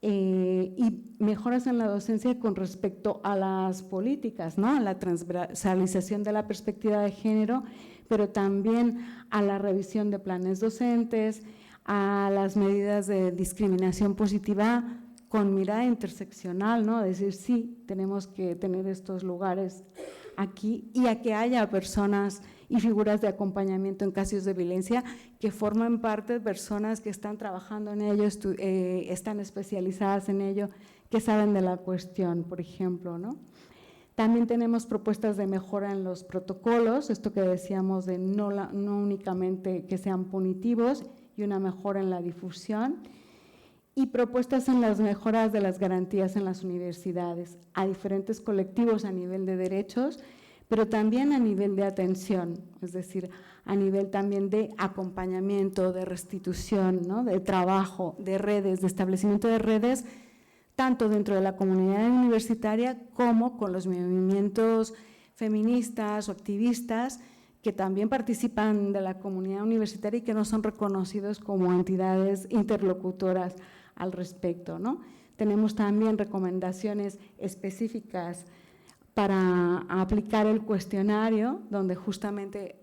y mejoras en la docencia con respecto a las políticas, ¿no? A la transversalización de la perspectiva de género, pero también a la revisión de planes docentes, a las medidas de discriminación positiva con mirada interseccional, ¿no? Es decir, sí, tenemos que tener estos lugares aquí y a que haya personas y figuras de acompañamiento en casos de violencia que forman parte de personas que están trabajando en ello, están especializadas en ello, que saben de la cuestión, por ejemplo, ¿no? También tenemos propuestas de mejora en los protocolos, esto que decíamos de no únicamente que sean punitivos, y una mejora en la difusión, y propuestas en las mejoras de las garantías en las universidades, a diferentes colectivos a nivel de derechos, pero también a nivel de atención, es decir, a nivel también de acompañamiento, de restitución, ¿no? De trabajo, de redes, de establecimiento de redes, tanto dentro de la comunidad universitaria como con los movimientos feministas o activistas que también participan de la comunidad universitaria y que no son reconocidos como entidades interlocutoras al respecto, ¿no? Tenemos también recomendaciones específicas para aplicar el cuestionario, donde justamente,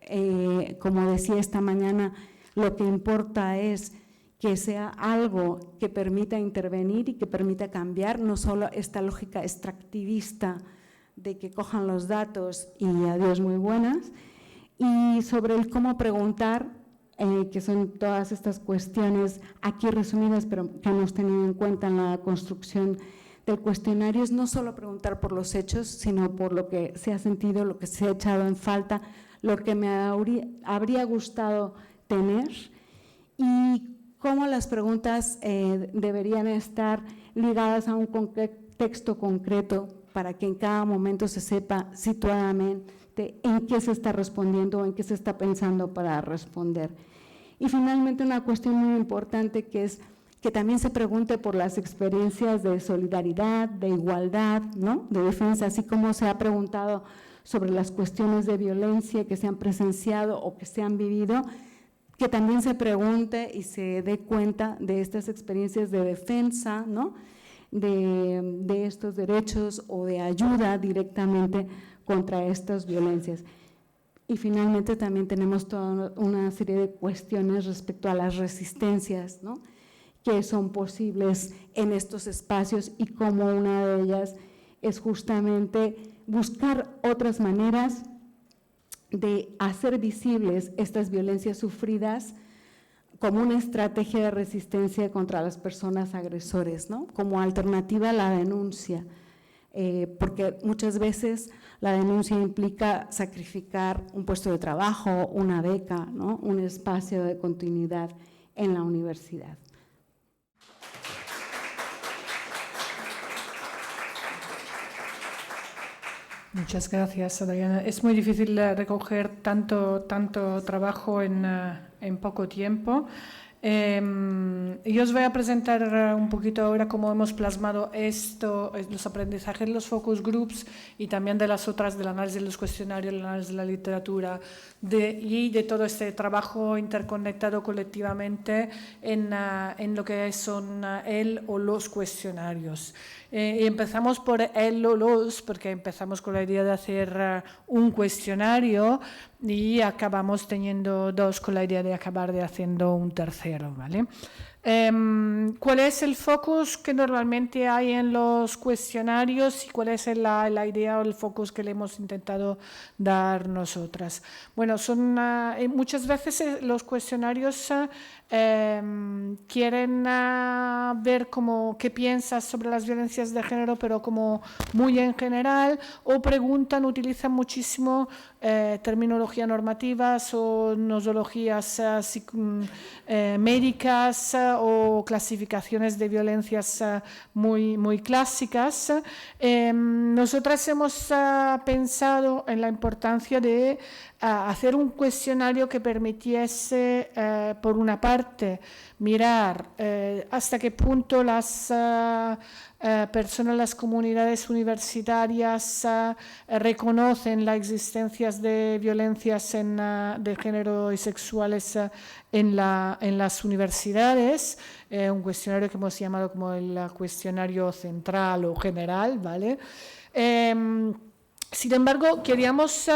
como decía esta mañana, lo que importa es que sea algo que permita intervenir y que permita cambiar, no solo esta lógica extractivista de que cojan los datos y adiós muy buenas, y sobre el cómo preguntar, que son todas estas cuestiones aquí resumidas, pero que hemos tenido en cuenta en la construcción del cuestionario, es no solo preguntar por los hechos, sino por lo que se ha sentido, lo que se ha echado en falta, lo que me habría gustado tener, y cómo las preguntas deberían estar ligadas a un contexto concreto para que en cada momento se sepa situadamente en qué se está respondiendo o en qué se está pensando para responder. Y finalmente una cuestión muy importante que es que también se pregunte por las experiencias de solidaridad, de igualdad, ¿no? De defensa, así como se ha preguntado sobre las cuestiones de violencia que se han presenciado o que se han vivido, que también se pregunte y se dé cuenta de estas experiencias de defensa, ¿no? de estos derechos o de ayuda directamente contra estas violencias. Y finalmente también tenemos toda una serie de cuestiones respecto a las resistencias, ¿no? Que son posibles en estos espacios y cómo una de ellas es justamente buscar otras maneras de hacer visibles estas violencias sufridas como una estrategia de resistencia contra las personas agresores, ¿no? Como alternativa a la denuncia, porque muchas veces la denuncia implica sacrificar un puesto de trabajo, una beca, ¿no? Un espacio de continuidad en la universidad. Muchas gracias, Adriana. Es muy difícil recoger tanto trabajo en poco tiempo. Yo os voy a presentar un poquito ahora cómo hemos plasmado esto, los aprendizajes de los focus groups y también de las otras, del análisis de los cuestionarios, el análisis de la literatura y de todo este trabajo interconectado colectivamente en lo que son el o los cuestionarios. Y empezamos por el o los, porque empezamos con la idea de hacer un cuestionario y acabamos teniendo dos con la idea de acabar de haciendo un tercero, ¿vale? ¿Cuál es el focus que normalmente hay en los cuestionarios y cuál es la idea o el focus que le hemos intentado dar nosotras? Bueno, son muchas veces los cuestionarios quieren ver como qué piensas sobre las violencias de género, pero como muy en general, o preguntan, utilizan muchísimo terminología normativas o nosologías médicas o clasificaciones de violencias muy clásicas. Nosotras hemos pensado en la importancia de hacer un cuestionario que permitiese, por una parte, mirar hasta qué punto las personas, las comunidades universitarias reconocen la existencia de violencias de género y sexuales en las universidades, un cuestionario que hemos llamado como el cuestionario central o general, ¿vale? Sin embargo, queríamos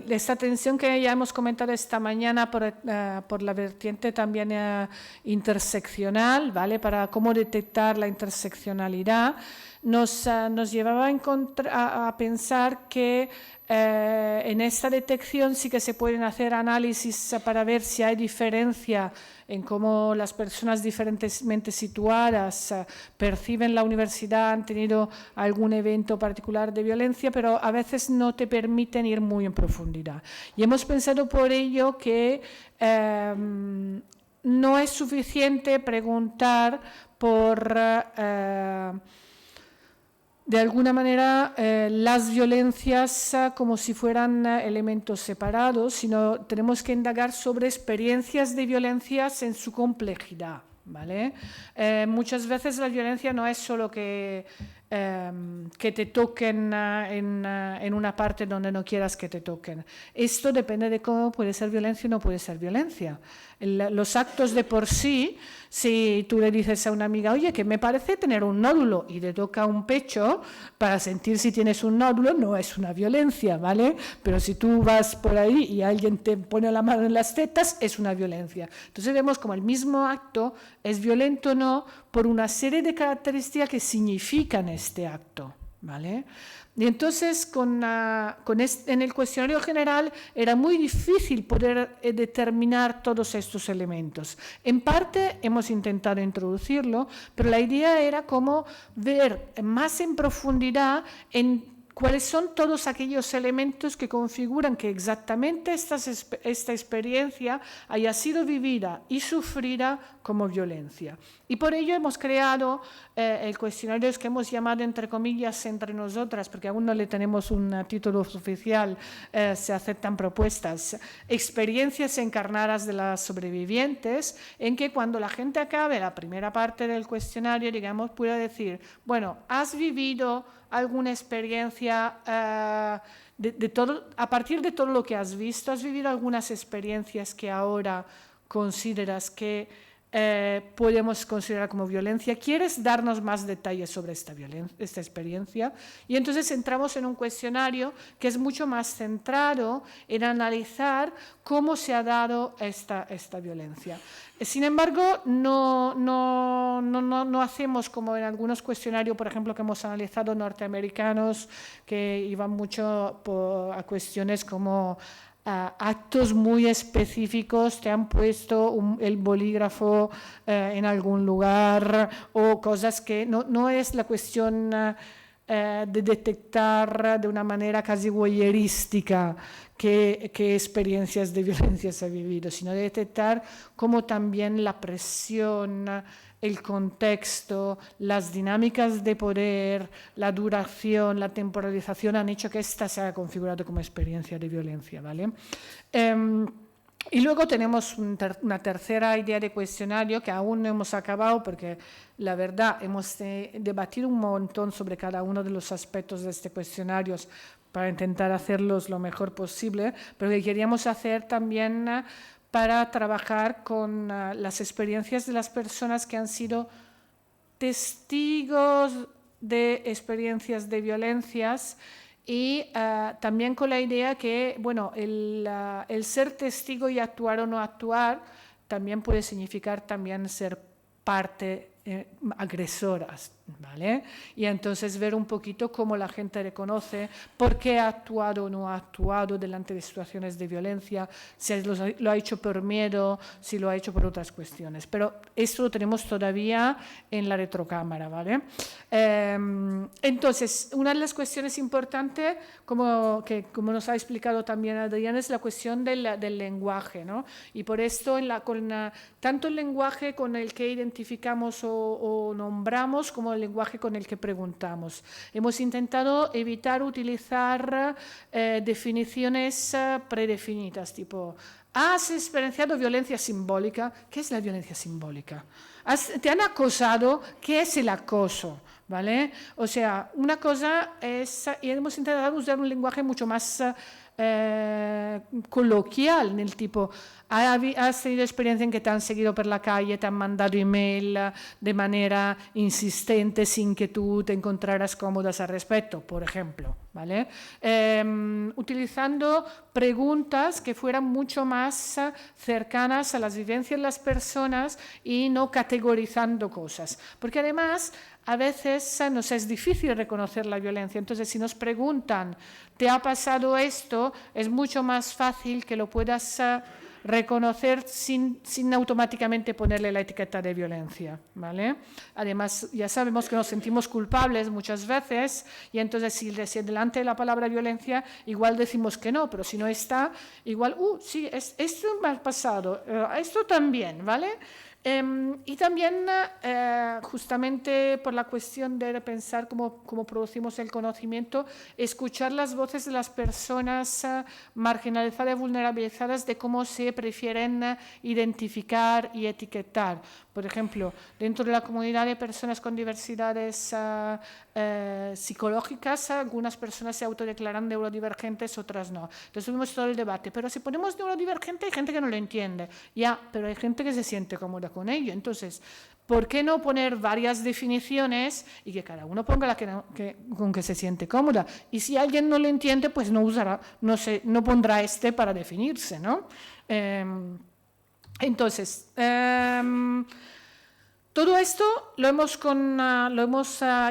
esta tensión que ya hemos comentado esta mañana por la vertiente también interseccional, ¿vale? Para cómo detectar la interseccionalidad, nos llevaba a pensar que en esta detección sí que se pueden hacer análisis para ver si hay diferencia en cómo las personas diferentemente situadas perciben la universidad, han tenido algún evento particular de violencia, pero a veces no te permiten ir muy en profundidad. Y hemos pensado por ello que no es suficiente preguntar por de alguna manera las violencias como si fueran elementos separados, sino tenemos que indagar sobre experiencias de violencias en su complejidad, ¿vale? Muchas veces la violencia no es solo que te toquen en una parte donde no quieras que te toquen. Esto depende de cómo puede ser violencia o no puede ser violencia. Los actos de por sí, si tú le dices a una amiga, oye, que me parece tener un nódulo y te toca un pecho para sentir si tienes un nódulo, no es una violencia, ¿vale? Pero si tú vas por ahí y alguien te pone la mano en las tetas, es una violencia. Entonces vemos como el mismo acto es violento o no por una serie de características que significan este acto, ¿vale? Y entonces en el cuestionario general era muy difícil poder determinar todos estos elementos. En parte hemos intentado introducirlo, pero la idea era como ver más en profundidad en cuáles son todos aquellos elementos que configuran que exactamente esta experiencia haya sido vivida y sufrida como violencia. Y por ello hemos creado el cuestionario que hemos llamado, entre comillas, entre nosotras, porque aún no le tenemos un título oficial, se aceptan propuestas, experiencias encarnadas de las sobrevivientes, en que cuando la gente acabe la primera parte del cuestionario, digamos, pueda decir, bueno, ¿has vivido alguna experiencia a partir de todo lo que has visto? ¿Has vivido algunas experiencias que ahora consideras que podemos considerar como violencia? ¿Quieres darnos más detalles sobre esta experiencia? Y entonces entramos en un cuestionario que es mucho más centrado en analizar cómo se ha dado esta violencia. Sin embargo, no hacemos como en algunos cuestionarios, por ejemplo, que hemos analizado norteamericanos, que iban mucho a cuestiones como actos muy específicos, te han puesto el bolígrafo en algún lugar, o cosas que no es la cuestión de detectar de una manera casi voyerística qué experiencias de violencia se ha vivido, sino de detectar cómo también la presión, el contexto, las dinámicas de poder, la duración, la temporalización han hecho que esta se haya configurado como experiencia de violencia, ¿vale? Y luego tenemos una tercera idea de cuestionario que aún no hemos acabado porque la verdad hemos debatido un montón sobre cada uno de los aspectos de este cuestionario para intentar hacerlos lo mejor posible, pero que queríamos hacer también para trabajar con las experiencias de las personas que han sido testigos de experiencias de violencias y también con la idea que, bueno, el ser testigo y actuar o no actuar también puede significar también ser parte agresoras, ¿vale? Y entonces ver un poquito cómo la gente reconoce por qué ha actuado o no ha actuado delante de situaciones de violencia, si lo ha hecho por miedo, si lo ha hecho por otras cuestiones. Pero esto lo tenemos todavía en la retrocámara, ¿vale? Entonces, una de las cuestiones importantes, como nos ha explicado también Adrián, es la cuestión del lenguaje, ¿no? Y por esto, tanto el lenguaje con el que identificamos o nombramos como el lenguaje con el que preguntamos. Hemos intentado evitar utilizar definiciones predefinidas, tipo, ¿has experienciado violencia simbólica? ¿Qué es la violencia simbólica? ¿Te han acosado? ¿Qué es el acoso? ¿Vale? O sea, una cosa es, y hemos intentado usar un lenguaje mucho más coloquial, en el tipo, ¿has tenido experiencia en que te han seguido por la calle, te han mandado email de manera insistente sin que tú te encontraras cómodas al respecto, por ejemplo, ¿vale? Utilizando preguntas que fueran mucho más cercanas a las vivencias de las personas y no categorizando cosas, porque además a veces nos es difícil reconocer la violencia, entonces si nos preguntan, ¿te ha pasado esto?, es mucho más fácil que lo puedas reconocer sin automáticamente ponerle la etiqueta de violencia, ¿vale? Además, ya sabemos que nos sentimos culpables muchas veces y entonces si delante de la palabra violencia igual decimos que no, pero si no está, igual, sí, esto me ha pasado, esto también, ¿vale? Y también justamente por la cuestión de pensar cómo producimos el conocimiento, escuchar las voces de las personas marginalizadas y vulnerabilizadas de cómo se prefieren identificar y etiquetar. Por ejemplo, dentro de la comunidad de personas con diversidades psicológicas, algunas personas se autodeclaran neurodivergentes, otras no. Entonces tuvimos todo el debate, pero si ponemos neurodivergente hay gente que no lo entiende, ya, pero hay gente que se siente cómoda con ello. Entonces, ¿por qué no poner varias definiciones y que cada uno ponga la con que se siente cómoda? Y si alguien no lo entiende, pues no pondrá para definirse, ¿no? Entonces, todo esto lo hemos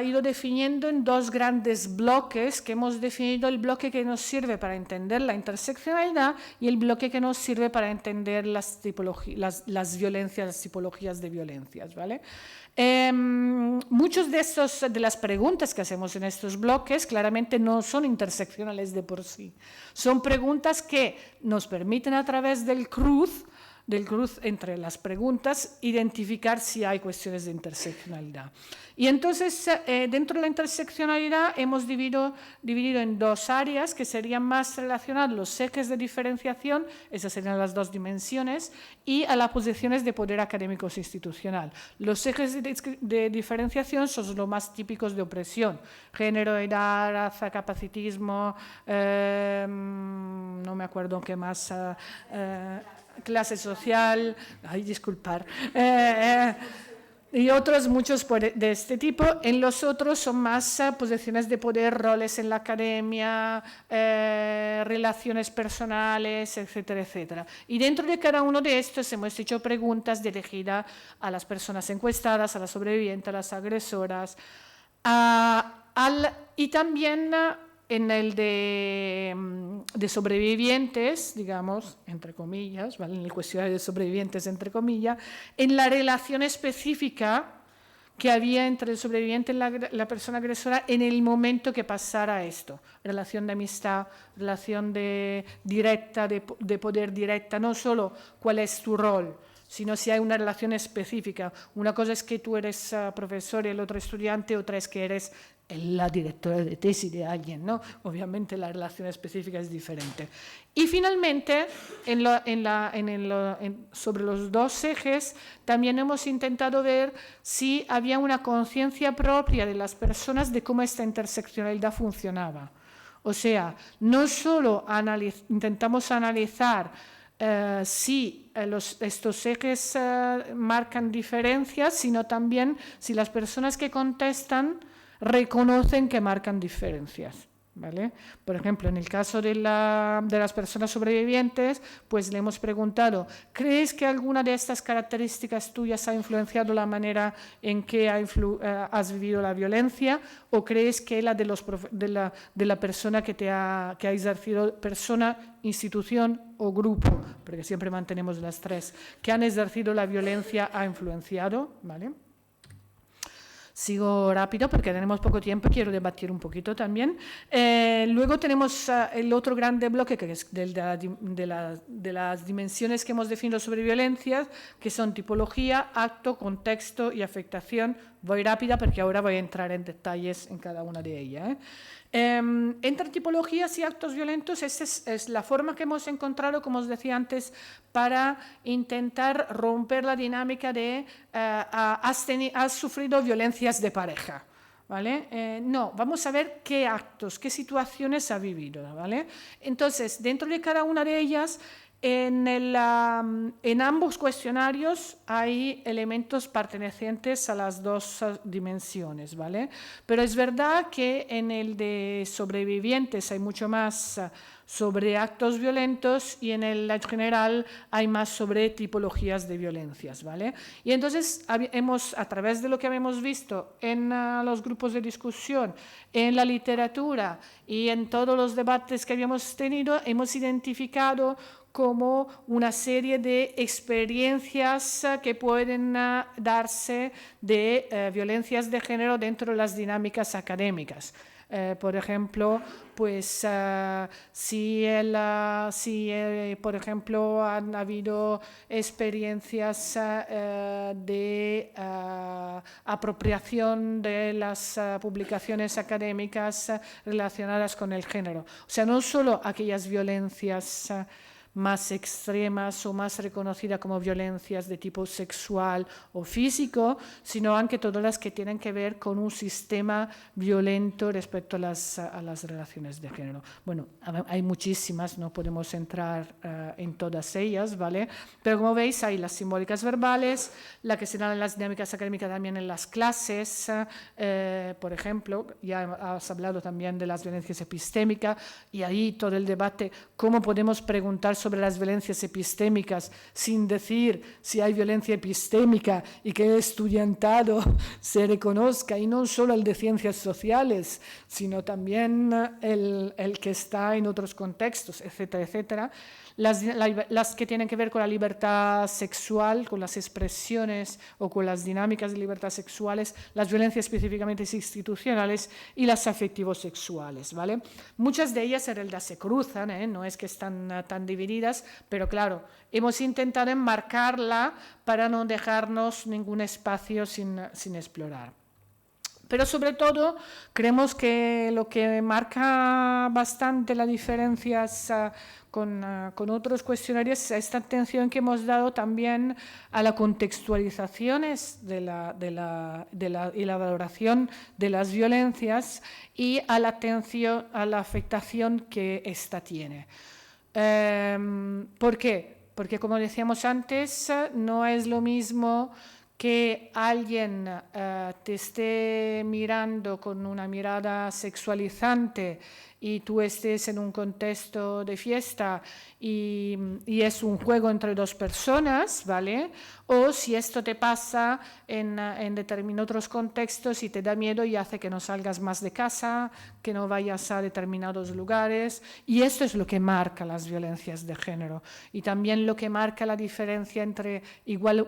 ido definiendo en dos grandes bloques que hemos definido: el bloque que nos sirve para entender la interseccionalidad y el bloque que nos sirve para entender las violencias, las tipologías de violencias, ¿vale? Muchos de las preguntas que hacemos en estos bloques claramente no son interseccionales de por sí. Son preguntas que nos permiten a través del cruz entre las preguntas, identificar si hay cuestiones de interseccionalidad. Y entonces, dentro de la interseccionalidad hemos dividido en dos áreas que serían más relacionadas a los ejes de diferenciación, esas serían las dos dimensiones, y a las posiciones de poder académico institucional. Los ejes de diferenciación son los más típicos de opresión: género, edad, raza, capacitismo, no me acuerdo qué más, clase social, disculpar, y otros muchos de este tipo. En los otros son más posiciones de poder, roles en la academia, relaciones personales, etcétera, etcétera. Y dentro de cada uno de estos hemos hecho preguntas dirigidas a las personas encuestadas, a las sobrevivientes, a las agresoras, y también en el de sobrevivientes, digamos, entre comillas, ¿vale? En el cuestionario de sobrevivientes, entre comillas, en la relación específica que había entre el sobreviviente y la persona agresora en el momento que pasara esto. Relación de amistad, relación directa, de poder directa, no solo cuál es tu rol, sino si hay una relación específica. Una cosa es que tú eres profesor y el otro estudiante, otra es que eres la directora de tesis de alguien, ¿no? Obviamente la relación específica es diferente. Y finalmente, sobre los dos ejes, también hemos intentado ver si había una conciencia propia de las personas de cómo esta interseccionalidad funcionaba. O sea, no solo intentamos analizar si estos ejes marcan diferencias, sino también si las personas que contestan reconocen que marcan diferencias, ¿vale? Por ejemplo, en el caso de las personas sobrevivientes, pues le hemos preguntado, ¿crees que alguna de estas características tuyas ha influenciado la manera en que has vivido la violencia? ¿O crees que la de la persona que ha ejercido, persona, institución o grupo, porque siempre mantenemos las tres, que han ejercido la violencia ha influenciado, ¿vale? Sigo rápido porque tenemos poco tiempo y quiero debatir un poquito también. Luego tenemos el otro grande bloque, que es de las dimensiones que hemos definido sobre violencias, que son tipología, acto, contexto y afectación. Voy rápida porque ahora voy a entrar en detalles en cada una de ellas. Entre tipologías y actos violentos, esta es la forma que hemos encontrado, como os decía antes, para intentar romper la dinámica de has sufrido violencias de pareja, ¿vale? No, vamos a ver qué actos, qué situaciones ha vivido, ¿vale? Entonces, dentro de cada una de ellas, en ambos cuestionarios hay elementos pertenecientes a las dos dimensiones, ¿vale? Pero es verdad que en el de sobrevivientes hay mucho más sobre actos violentos y en el general hay más sobre tipologías de violencias, ¿vale? Y entonces a través de lo que habíamos visto en los grupos de discusión, en la literatura y en todos los debates que habíamos tenido, hemos identificado como una serie de experiencias que pueden darse de violencias de género dentro de las dinámicas académicas. Por ejemplo, pues si por ejemplo han habido experiencias de apropiación de las publicaciones académicas relacionadas con el género. O sea, no solo aquellas violencias más extremas o más reconocidas como violencias de tipo sexual o físico, sino anche todas las que tienen que ver con un sistema violento respecto a las relaciones de género. Bueno, hay muchísimas, no podemos entrar en todas ellas, ¿vale? Pero como veis, hay las simbólicas verbales, la que se dan en las dinámicas académicas también en las clases, por ejemplo, ya has hablado también de las violencias epistémicas, y ahí todo el debate, cómo podemos preguntar sobre las violencias epistémicas sin decir si hay violencia epistémica y que el estudiantado se reconozca, y no solo el de ciencias sociales, sino también el que está en otros contextos, etcétera, etcétera. Las que tienen que ver con la libertad sexual, con las expresiones o con las dinámicas de libertad sexuales, las violencias específicamente institucionales y las afectivo-sexuales, ¿vale? Muchas de ellas en realidad se cruzan, no es que están tan divididas, pero claro, hemos intentado enmarcarla para no dejarnos ningún espacio sin explorar. Pero sobre todo creemos que lo que marca bastante la diferencia con otros cuestionarios es esta atención que hemos dado también a la contextualización y la valoración de las violencias y a la atención a la afectación que ésta tiene. ¿Por qué? Porque, como decíamos antes, no es lo mismo que alguien te esté mirando con una mirada sexualizante y tú estés en un contexto de fiesta y es un juego entre dos personas, ¿vale? O si esto te pasa en determinados otros contextos y te da miedo y hace que no salgas más de casa, que no vayas a determinados lugares. Y esto es lo que marca las violencias de género. Y también lo que marca la diferencia entre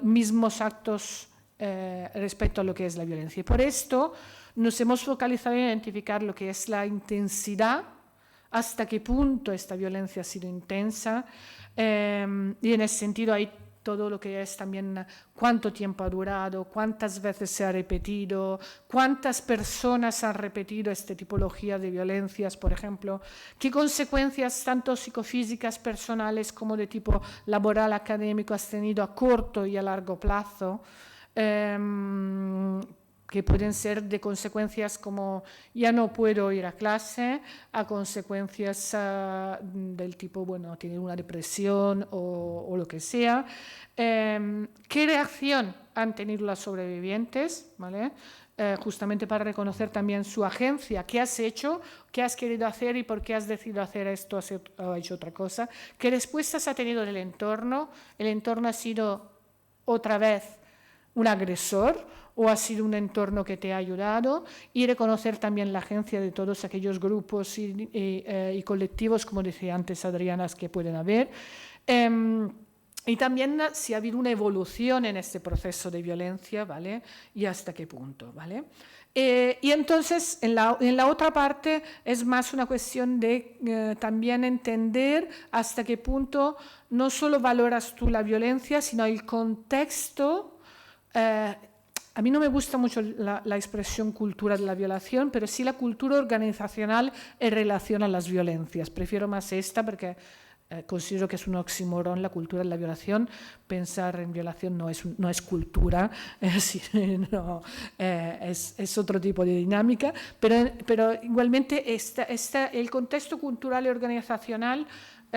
mismos actos respecto a lo que es la violencia. Y por esto nos hemos focalizado en identificar lo que es la intensidad, hasta qué punto esta violencia ha sido intensa, y en ese sentido hay todo lo que es también cuánto tiempo ha durado, cuántas veces se ha repetido, cuántas personas han repetido esta tipología de violencias, por ejemplo, qué consecuencias tanto psicofísicas, personales como de tipo laboral, académico has tenido a corto y a largo plazo, que pueden ser de consecuencias como ya no puedo ir a clase, a consecuencias del tipo, bueno, tener una depresión o lo que sea. ¿Qué reacción han tenido las sobrevivientes? ¿Vale? Justamente para reconocer también su agencia, qué has hecho, qué has querido hacer y por qué has decidido hacer esto o hecho otra cosa. ¿Qué respuestas ha tenido del entorno? ¿El entorno ha sido otra vez un agresor o ha sido un entorno que te ha ayudado? Y reconocer también la agencia de todos aquellos grupos y colectivos, como decía antes Adriana, que pueden haber. Y también si ha habido una evolución en este proceso de violencia, ¿vale? Y hasta qué punto, ¿vale? Y entonces, en la otra parte, es más una cuestión de también entender hasta qué punto no solo valoras tú la violencia, sino el contexto. A mí no me gusta mucho la expresión cultura de la violación, pero sí la cultura organizacional en relación a las violencias. Prefiero más esta porque considero que es un oxímoron la cultura de la violación. Pensar en violación no es cultura, sino, es otro tipo de dinámica, pero igualmente el contexto cultural y organizacional,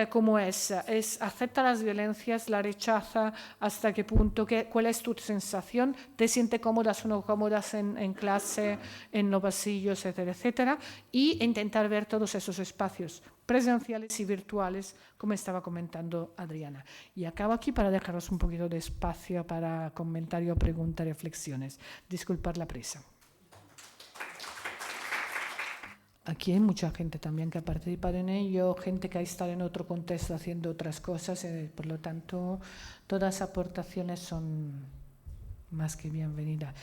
como acepta las violencias, la rechaza, hasta qué punto, cuál es tu sensación, te sientes cómodas o no cómodas en clase, en los pasillos, etcétera, etcétera, y intentar ver todos esos espacios presenciales y virtuales, como estaba comentando Adriana. Y acabo aquí para dejaros un poquito de espacio para comentario, preguntas, reflexiones. Disculpad la prisa. Aquí hay mucha gente también que ha participado en ello, gente que ha estado en otro contexto haciendo otras cosas, por lo tanto, todas aportaciones son más que bienvenidas.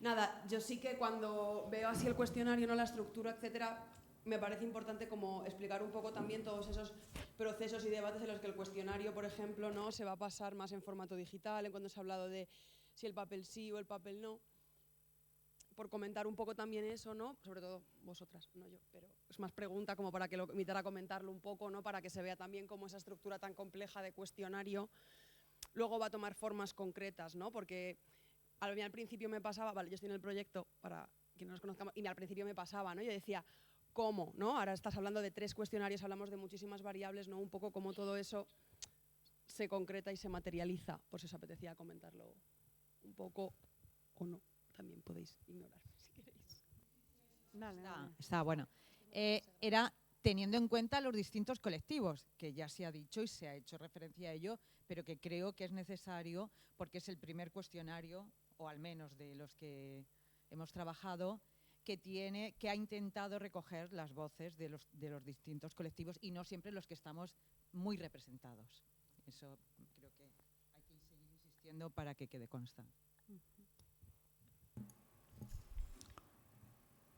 Nada, yo sí que cuando veo así el cuestionario, no la estructura, etcétera, me parece importante como explicar un poco también todos esos procesos y debates en los que el cuestionario, por ejemplo, no se va a pasar más en formato digital, en cuando se ha hablado de si el papel sí o el papel no. Por comentar un poco también eso, ¿no? Sobre todo vosotras, no yo, pero es más pregunta como para que lo invitar a comentarlo un poco, ¿no? Para que se vea también cómo esa estructura tan compleja de cuestionario luego va a tomar formas concretas, ¿no? Porque a mí al principio me pasaba, vale, yo estoy en el proyecto, para que no nos conozcamos, y al principio me pasaba, ¿no? Yo decía, ¿cómo? ¿No? Ahora estás hablando de 3 cuestionarios, hablamos de muchísimas variables, ¿no? Un poco cómo todo eso se concreta y se materializa. Por si os apetecía comentarlo un poco o no. También podéis ignorar si queréis. Está bueno. Era teniendo en cuenta los distintos colectivos, que ya se ha dicho y se ha hecho referencia a ello, pero que creo que es necesario porque es el primer cuestionario, o al menos de los que hemos trabajado, que ha intentado recoger las voces de los distintos colectivos y no siempre los que estamos muy representados. Eso creo que hay que seguir insistiendo para que quede constante.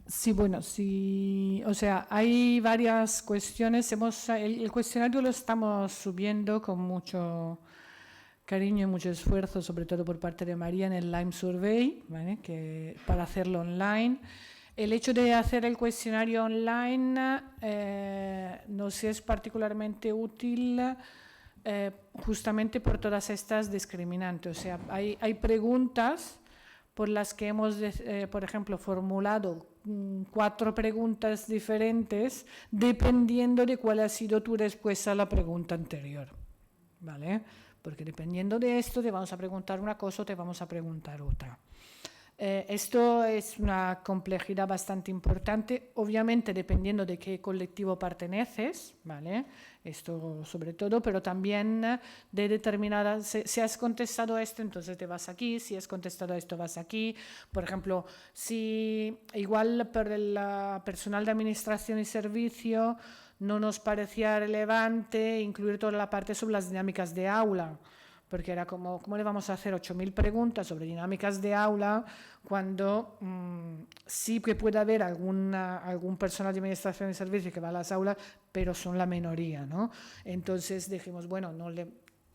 Sí, bueno, sí, o sea, hay varias cuestiones. El cuestionario lo estamos subiendo con mucho cariño y mucho esfuerzo, sobre todo por parte de María en el Lime Survey, ¿vale? Para hacerlo online. El hecho de hacer el cuestionario online nos es particularmente útil justamente por todas estas discriminantes. O sea, hay preguntas por las que hemos, por ejemplo, formulado 4 preguntas diferentes dependiendo de cuál ha sido tu respuesta a la pregunta anterior, ¿vale? Porque dependiendo de esto te vamos a preguntar una cosa o te vamos a preguntar otra. Esto es una complejidad bastante importante, obviamente dependiendo de qué colectivo perteneces, ¿vale? Esto sobre todo, pero también de determinadas, si has contestado esto, entonces te vas aquí, si has contestado esto, vas aquí. Por ejemplo, si igual para el personal de administración y servicio no nos parecía relevante incluir toda la parte sobre las dinámicas de aula, porque era como, ¿cómo le vamos a hacer 8.000 preguntas sobre dinámicas de aula cuando sí que puede haber algún personal de administración y servicio que va a las aulas, pero son la minoría, ¿no? Entonces dijimos, bueno,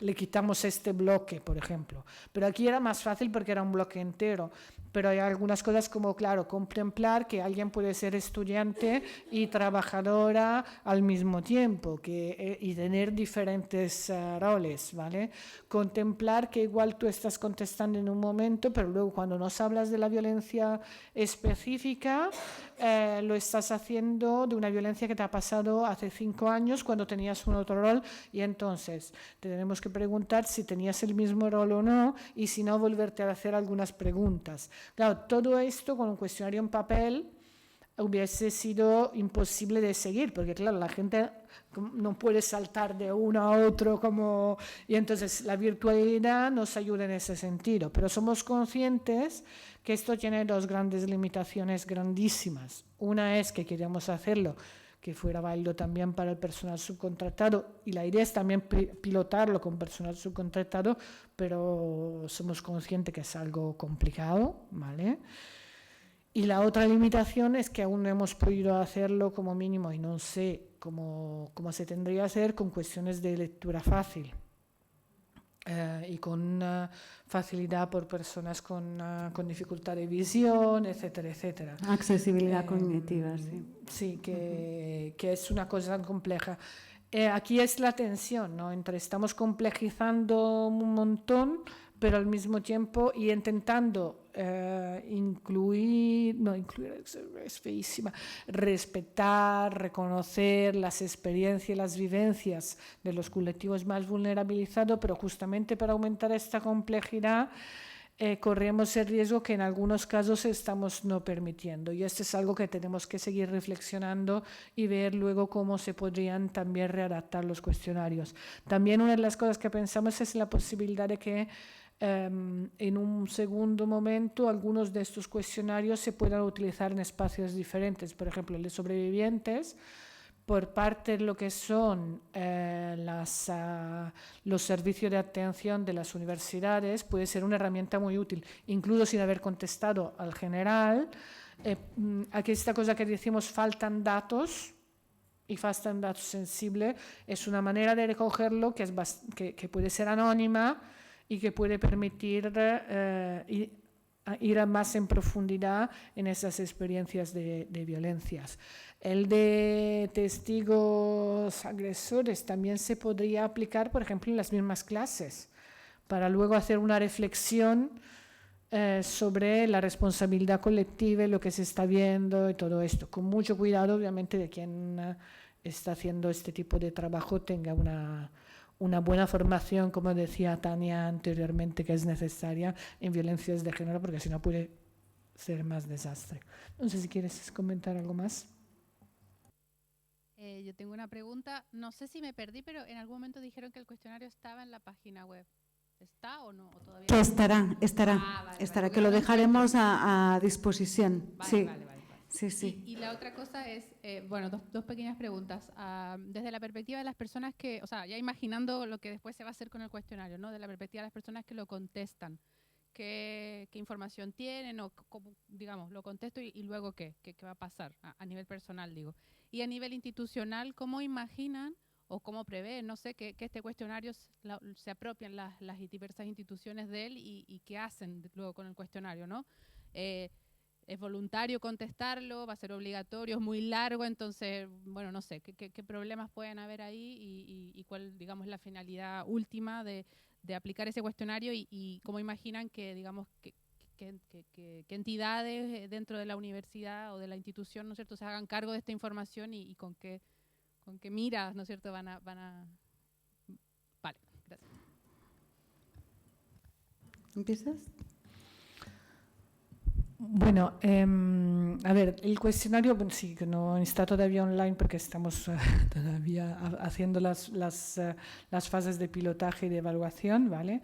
le quitamos este bloque, por ejemplo. Pero aquí era más fácil porque era un bloque entero. Pero hay algunas cosas como, claro, contemplar que alguien puede ser estudiante y trabajadora al mismo tiempo y tener diferentes roles, ¿vale? Contemplar que igual tú estás contestando en un momento, pero luego cuando nos hablas de la violencia específica, lo estás haciendo de una violencia que te ha pasado hace 5 años cuando tenías un otro rol, y entonces tenemos que preguntar si tenías el mismo rol o no, y si no, volverte a hacer algunas preguntas. Claro, todo esto con un cuestionario en papel hubiese sido imposible de seguir, porque claro, la gente no puede saltar de uno a otro y entonces la virtualidad nos ayuda en ese sentido, pero somos conscientes que esto tiene 2 grandes limitaciones grandísimas. Una es que queríamos hacerlo que fuera válido también para el personal subcontratado, y la idea es también pilotarlo con personal subcontratado, pero somos conscientes que es algo complicado, ¿vale? Y la otra limitación es que aún no hemos podido hacerlo como mínimo, y no sé cómo se tendría que hacer, con cuestiones de lectura fácil. Y con facilidad por personas con dificultad de visión, etcétera, etcétera. Accesibilidad cognitiva, sí. Sí, que es una cosa compleja. Aquí es la tensión, ¿no? Entre estamos complejizando un montón, pero al mismo tiempo y intentando incluir es feísima, respetar, reconocer las experiencias y las vivencias de los colectivos más vulnerabilizados, pero justamente para aumentar esta complejidad corremos el riesgo que en algunos casos estamos no permitiendo, y esto es algo que tenemos que seguir reflexionando y ver luego cómo se podrían también readaptar los cuestionarios. También una de las cosas que pensamos es la posibilidad de que en un segundo momento algunos de estos cuestionarios se puedan utilizar en espacios diferentes, por ejemplo el de sobrevivientes, por parte de lo que son los servicios de atención de las universidades, puede ser una herramienta muy útil, incluso sin haber contestado al general. Aquí esta cosa que decimos faltan datos, y faltan datos sensibles, es una manera de recogerlo que puede ser anónima y que puede permitir ir más en profundidad en esas experiencias de violencias. El de testigos agresores también se podría aplicar, por ejemplo, en las mismas clases, para luego hacer una reflexión sobre la responsabilidad colectiva y lo que se está viendo y todo esto, con mucho cuidado, obviamente, de quien está haciendo este tipo de trabajo tenga una buena formación, como decía Tania anteriormente, que es necesaria en violencias de género, porque si no puede ser más desastre. No sé si quieres comentar algo más. Yo tengo una pregunta, no sé si me perdí, pero en algún momento dijeron que el cuestionario estaba en la página web. ¿Está o no? ¿O todavía Que no? estará, Vale, que lo dejaremos a disposición. Vale, sí. vale. Sí. Y la otra cosa es, bueno, dos pequeñas preguntas. Desde la perspectiva de las personas que, o sea, ya imaginando lo que después se va a hacer con el cuestionario, ¿no? De la perspectiva de las personas que lo contestan, ¿qué información tienen o cómo, digamos, lo contesto y luego qué va a pasar a nivel personal, digo? Y a nivel institucional, ¿cómo imaginan o cómo prevén, no sé, que este cuestionario se apropian las diversas instituciones de él y qué hacen luego con el cuestionario, ¿no? ¿Es voluntario contestarlo? ¿Va a ser obligatorio? ¿Es muy largo? Entonces, bueno, no sé, ¿qué problemas pueden haber ahí y cuál, digamos, la finalidad última de aplicar ese cuestionario y cómo imaginan que, digamos, que entidades dentro de la universidad o de la institución, ¿no es cierto?, se hagan cargo de esta información y con qué miras, ¿no es cierto?, van a... Vale, gracias. ¿Empiezas? Bueno, a ver, el cuestionario sí que no está todavía online porque estamos todavía haciendo las fases de pilotaje y de evaluación, ¿vale?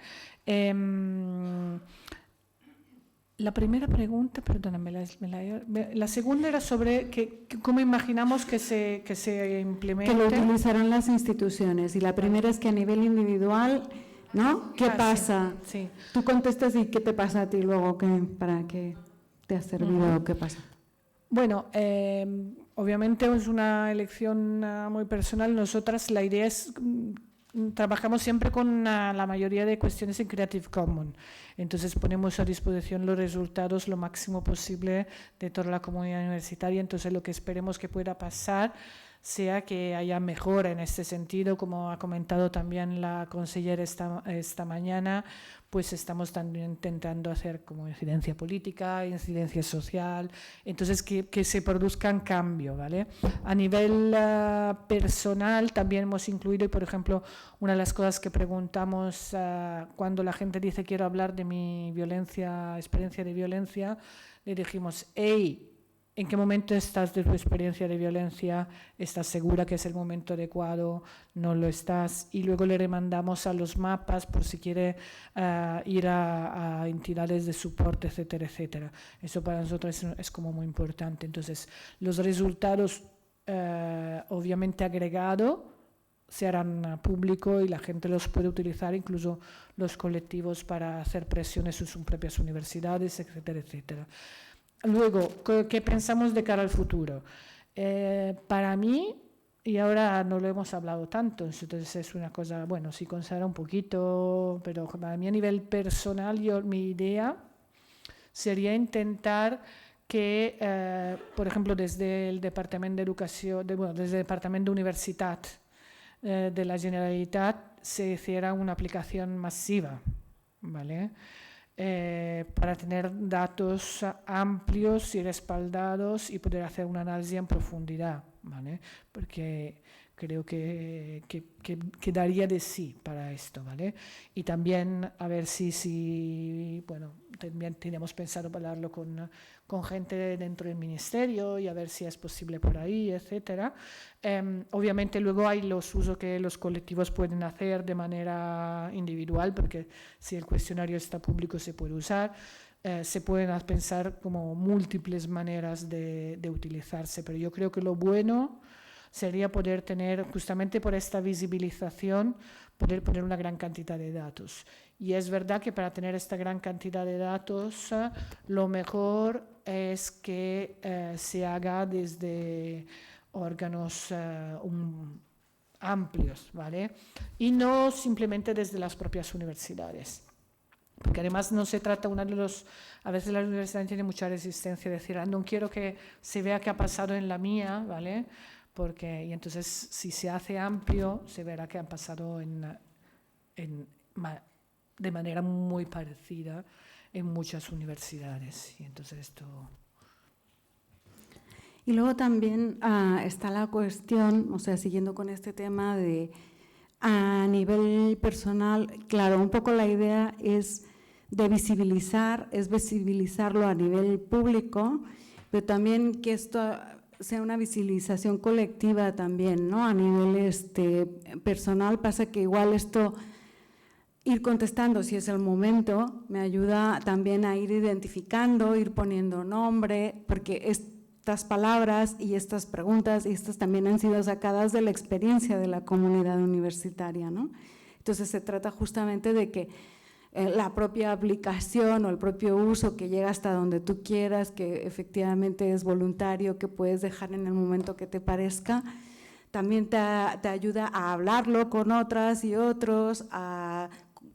La primera pregunta, perdóname, la segunda era sobre cómo imaginamos que se implemente. Que lo utilizarán las instituciones, y la primera es que a nivel individual, ¿no? ¿Qué pasa? Sí. Tú contestas y ¿qué te pasa a ti luego? ¿Para qué te ha servido? ¿Qué pasa? Bueno, obviamente es una elección muy personal. Nosotras la idea es trabajamos siempre con la mayoría de cuestiones en Creative Commons. Entonces ponemos a disposición los resultados lo máximo posible de toda la comunidad universitaria. Entonces lo que esperemos que pueda pasar sea que haya mejora en este sentido, como ha comentado también la consellera esta mañana, pues estamos también intentando hacer como incidencia política, incidencia social, entonces que se produzcan cambios, ¿vale? A nivel personal también hemos incluido, y por ejemplo, una de las cosas que preguntamos cuando la gente dice quiero hablar de mi experiencia de violencia, le dijimos, hey, ¿en qué momento estás de tu experiencia de violencia? ¿Estás segura que es el momento adecuado? ¿No lo estás? Y luego le remandamos a los mapas por si quiere ir a entidades de soporte, etcétera, etcétera. Eso para nosotros es como muy importante. Entonces, los resultados obviamente agregados se harán público y la gente los puede utilizar, incluso los colectivos, para hacer presiones en sus propias universidades, etcétera, etcétera. Luego, ¿qué pensamos de cara al futuro? Para mí, y ahora no lo hemos hablado tanto, entonces es una cosa, bueno, sí considera un poquito, pero para mí a nivel personal, mi idea sería intentar que, por ejemplo, desde el Departamento de Educación, desde el Departamento de Universidad de la Generalitat se hiciera una aplicación masiva, ¿vale? Para tener datos amplios y respaldados y poder hacer un análisis en profundidad, ¿vale? Porque creo que daría de sí para esto, ¿vale? Y también a ver si bueno, también teníamos pensado hablarlo con gente dentro del ministerio y a ver si es posible por ahí, etcétera. Obviamente luego hay los usos que los colectivos pueden hacer de manera individual, porque si el cuestionario está público se puede usar. Se pueden pensar como múltiples maneras de utilizarse, pero yo creo que lo bueno sería poder tener, justamente por esta visibilización, poder poner una gran cantidad de datos. Y es verdad que para tener esta gran cantidad de datos, lo mejor es que se haga desde órganos amplios, ¿vale? Y no simplemente desde las propias universidades. Porque además no se trata, a veces la universidad tiene mucha resistencia a decir, no quiero que se vea qué ha pasado en la mía, ¿vale? Y entonces si se hace amplio, se verá que han pasado de manera muy parecida en muchas universidades. Y entonces esto... Y luego también está la cuestión, o sea, siguiendo con este tema de a nivel personal, claro, un poco la idea es visibilizarlo a nivel público, pero también que esto sea una visibilización colectiva también, ¿no? A nivel personal pasa que igual esto, ir contestando si es el momento, me ayuda también a ir identificando, ir poniendo nombre, porque estas palabras y estas preguntas, y estas también han sido sacadas de la experiencia de la comunidad universitaria, ¿no? Entonces se trata justamente de que la propia aplicación o el propio uso que llega hasta donde tú quieras, que efectivamente es voluntario, que puedes dejar en el momento que te parezca, también te ayuda a hablarlo con otras y otros, a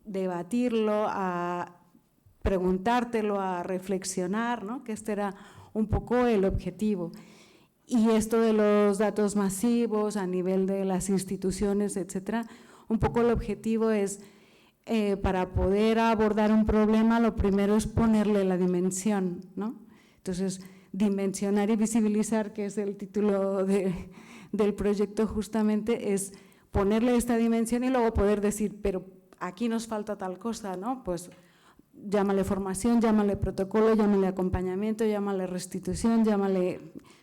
debatirlo, a preguntártelo, a reflexionar, ¿no? Que este era un poco el objetivo. Y esto de los datos masivos a nivel de las instituciones, etcétera, un poco el objetivo es para poder abordar un problema, lo primero es ponerle la dimensión, ¿no? Entonces, dimensionar y visibilizar, que es el título del proyecto justamente, es ponerle esta dimensión y luego poder decir, pero aquí nos falta tal cosa, ¿no? Pues llámale formación, llámale protocolo, llámale acompañamiento, llámale restitución, llámale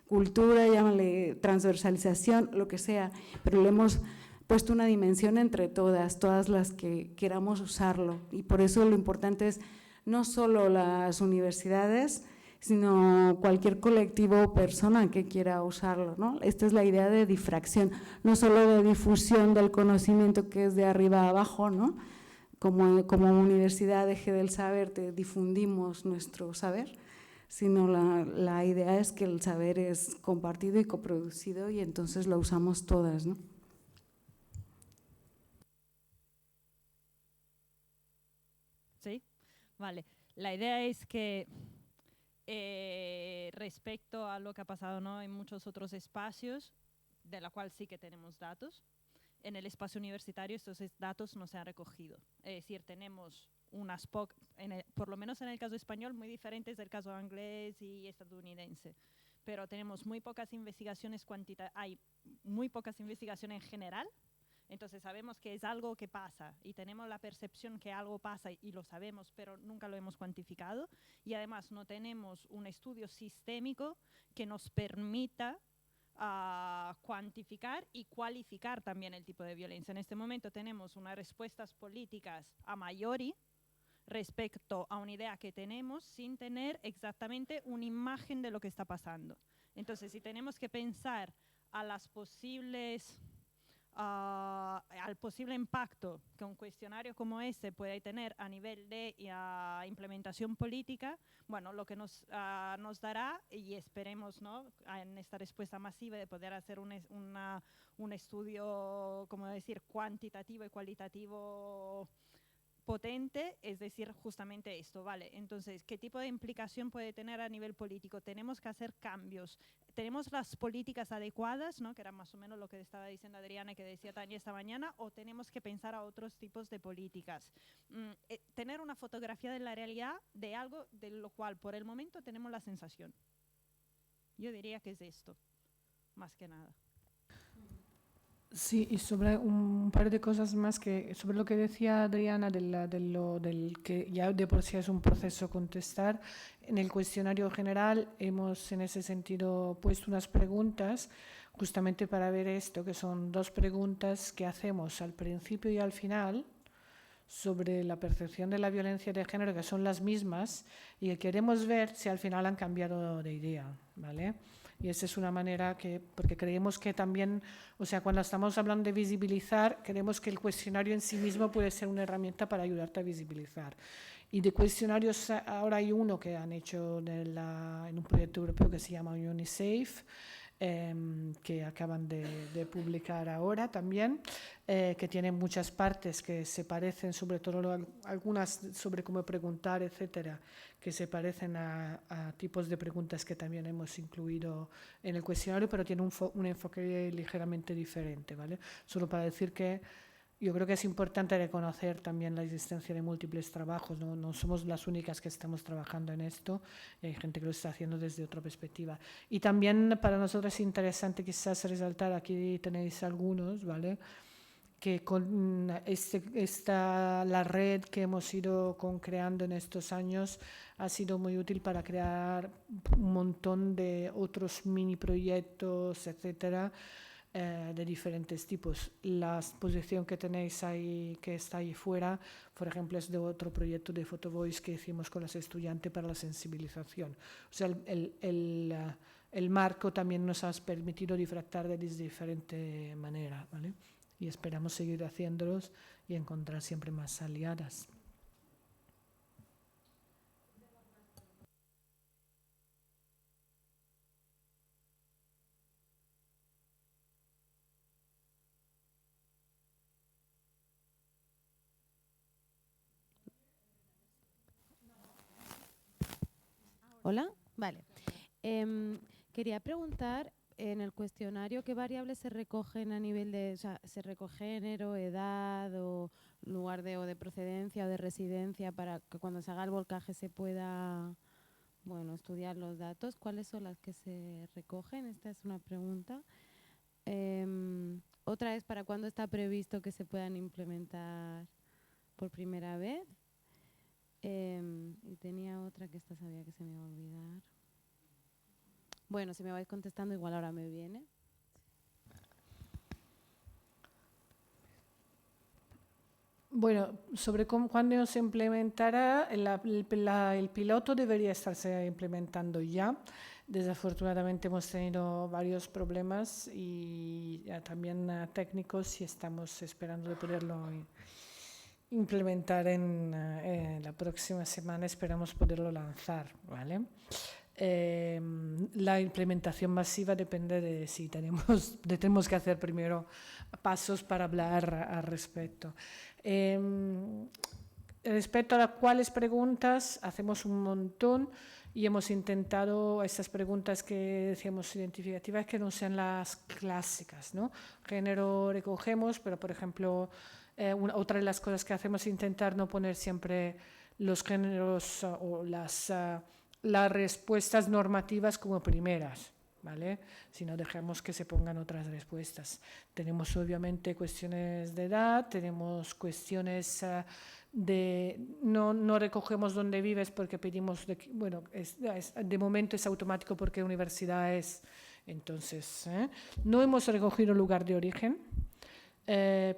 cultura, llámale transversalización, lo que sea, pero le hemos puesto una dimensión entre todas las que queramos usarlo, y por eso lo importante es no solo las universidades, sino cualquier colectivo o persona que quiera usarlo, ¿no? Esta es la idea de difracción, no solo de difusión del conocimiento que es de arriba a abajo, ¿no? Como universidad Eje del Saber te difundimos nuestro saber, sino la idea es que el saber es compartido y coproducido y entonces lo usamos todas, ¿no? Vale, la idea es que respecto a lo que ha pasado, ¿no?, en muchos otros espacios, de la cual sí que tenemos datos, en el espacio universitario estos datos no se han recogido. Es decir, tenemos unas por lo menos en el caso español, muy diferentes del caso inglés y estadounidense, pero tenemos muy pocas investigaciones hay muy pocas investigaciones en general. Entonces sabemos que es algo que pasa y tenemos la percepción que algo pasa y lo sabemos, pero nunca lo hemos cuantificado. Y además no tenemos un estudio sistémico que nos permita cuantificar y cualificar también el tipo de violencia. En este momento tenemos unas respuestas políticas a priori respecto a una idea que tenemos sin tener exactamente una imagen de lo que está pasando. Entonces, si tenemos que pensar a las posibles... al posible impacto que un cuestionario como este puede tener a nivel de implementación política, bueno, lo que nos dará, y esperemos, ¿no?, en esta respuesta masiva de poder hacer un estudio, como decir, cuantitativo y cualitativo potente, es decir, justamente esto, ¿vale? Entonces, ¿qué tipo de implicación puede tener a nivel político? Tenemos que hacer cambios. ¿Tenemos las políticas adecuadas, ¿no?, que era más o menos lo que estaba diciendo Adriana y que decía Tania esta mañana, o tenemos que pensar a otros tipos de políticas? Tener una fotografía de la realidad de algo de lo cual por el momento tenemos la sensación. Yo diría que es esto, más que nada. Sí, y sobre un par de cosas más, que sobre lo que decía Adriana del que ya de por sí es un proceso contestar. En el cuestionario general hemos en ese sentido puesto unas preguntas justamente para ver esto, que son 2 preguntas que hacemos al principio y al final sobre la percepción de la violencia de género, que son las mismas, y que queremos ver si al final han cambiado de idea, ¿vale? Y esa es una manera porque creemos que también, o sea, cuando estamos hablando de visibilizar, creemos que el cuestionario en sí mismo puede ser una herramienta para ayudarte a visibilizar. Y de cuestionarios, ahora hay uno que han hecho en un proyecto europeo que se llama UNICEF, que acaban de publicar ahora también, que tienen muchas partes que se parecen, sobre todo algunas sobre cómo preguntar, etcétera, que se parecen a tipos de preguntas que también hemos incluido en el cuestionario, pero tiene un enfoque ligeramente diferente, ¿vale? Solo para decir que yo creo que es importante reconocer también la existencia de múltiples trabajos, no somos las únicas que estamos trabajando en esto, hay gente que lo está haciendo desde otra perspectiva. Y también para nosotros es interesante quizás resaltar, aquí tenéis algunos, ¿vale?, que con la red que hemos ido creando en estos años ha sido muy útil para crear un montón de otros mini proyectos, etcétera, de diferentes tipos. La exposición que tenéis ahí, que está ahí fuera, por ejemplo, es de otro proyecto de Photovoice que hicimos con las estudiantes para la sensibilización. O sea, el marco también nos ha permitido disfrutar de diferente manera, ¿vale? Y esperamos seguir haciéndolos y encontrar siempre más aliadas. Hola, vale. Quería preguntar, en el cuestionario, ¿qué variables se recogen a nivel de, o sea, se recoge género, edad o lugar de procedencia o de residencia para que cuando se haga el volcaje se pueda, bueno, estudiar los datos? ¿Cuáles son las que se recogen? Esta es una pregunta. Otra es, ¿para cuándo está previsto que se puedan implementar por primera vez? Y tenía otra que esta sabía que se me iba a olvidar. Bueno, si me vais contestando, igual ahora me viene. Bueno, sobre cuándo se implementará, el piloto debería estarse implementando ya. Desafortunadamente hemos tenido varios problemas y también técnicos, y estamos esperando de poderlo implementar en la próxima semana. Esperamos poderlo lanzar, ¿vale? La implementación masiva depende de si tenemos que hacer primero pasos para hablar al respecto. respecto a cuáles preguntas, hacemos un montón y hemos intentado estas preguntas que decíamos identificativas que no sean las clásicas, ¿no? Género recogemos, pero por ejemplo, otra de las cosas que hacemos es intentar no poner siempre los géneros o las respuestas normativas como primeras, ¿vale? Si no, dejamos que se pongan otras respuestas. Tenemos obviamente cuestiones de edad, tenemos cuestiones no recogemos dónde vives porque pedimos, bueno, de momento es automático porque universidad es, entonces, no hemos recogido lugar de origen.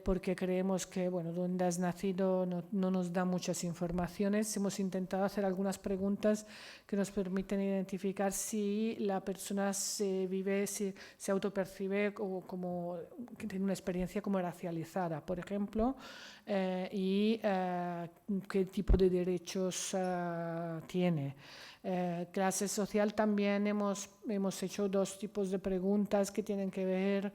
Porque creemos que, bueno, donde has nacido no nos da muchas informaciones. Hemos intentado hacer algunas preguntas que nos permiten identificar si la persona se autopercibe como que tiene una experiencia como racializada, por ejemplo, y qué tipo de derechos tiene. Clase social también hemos hecho 2 tipos de preguntas que tienen que ver,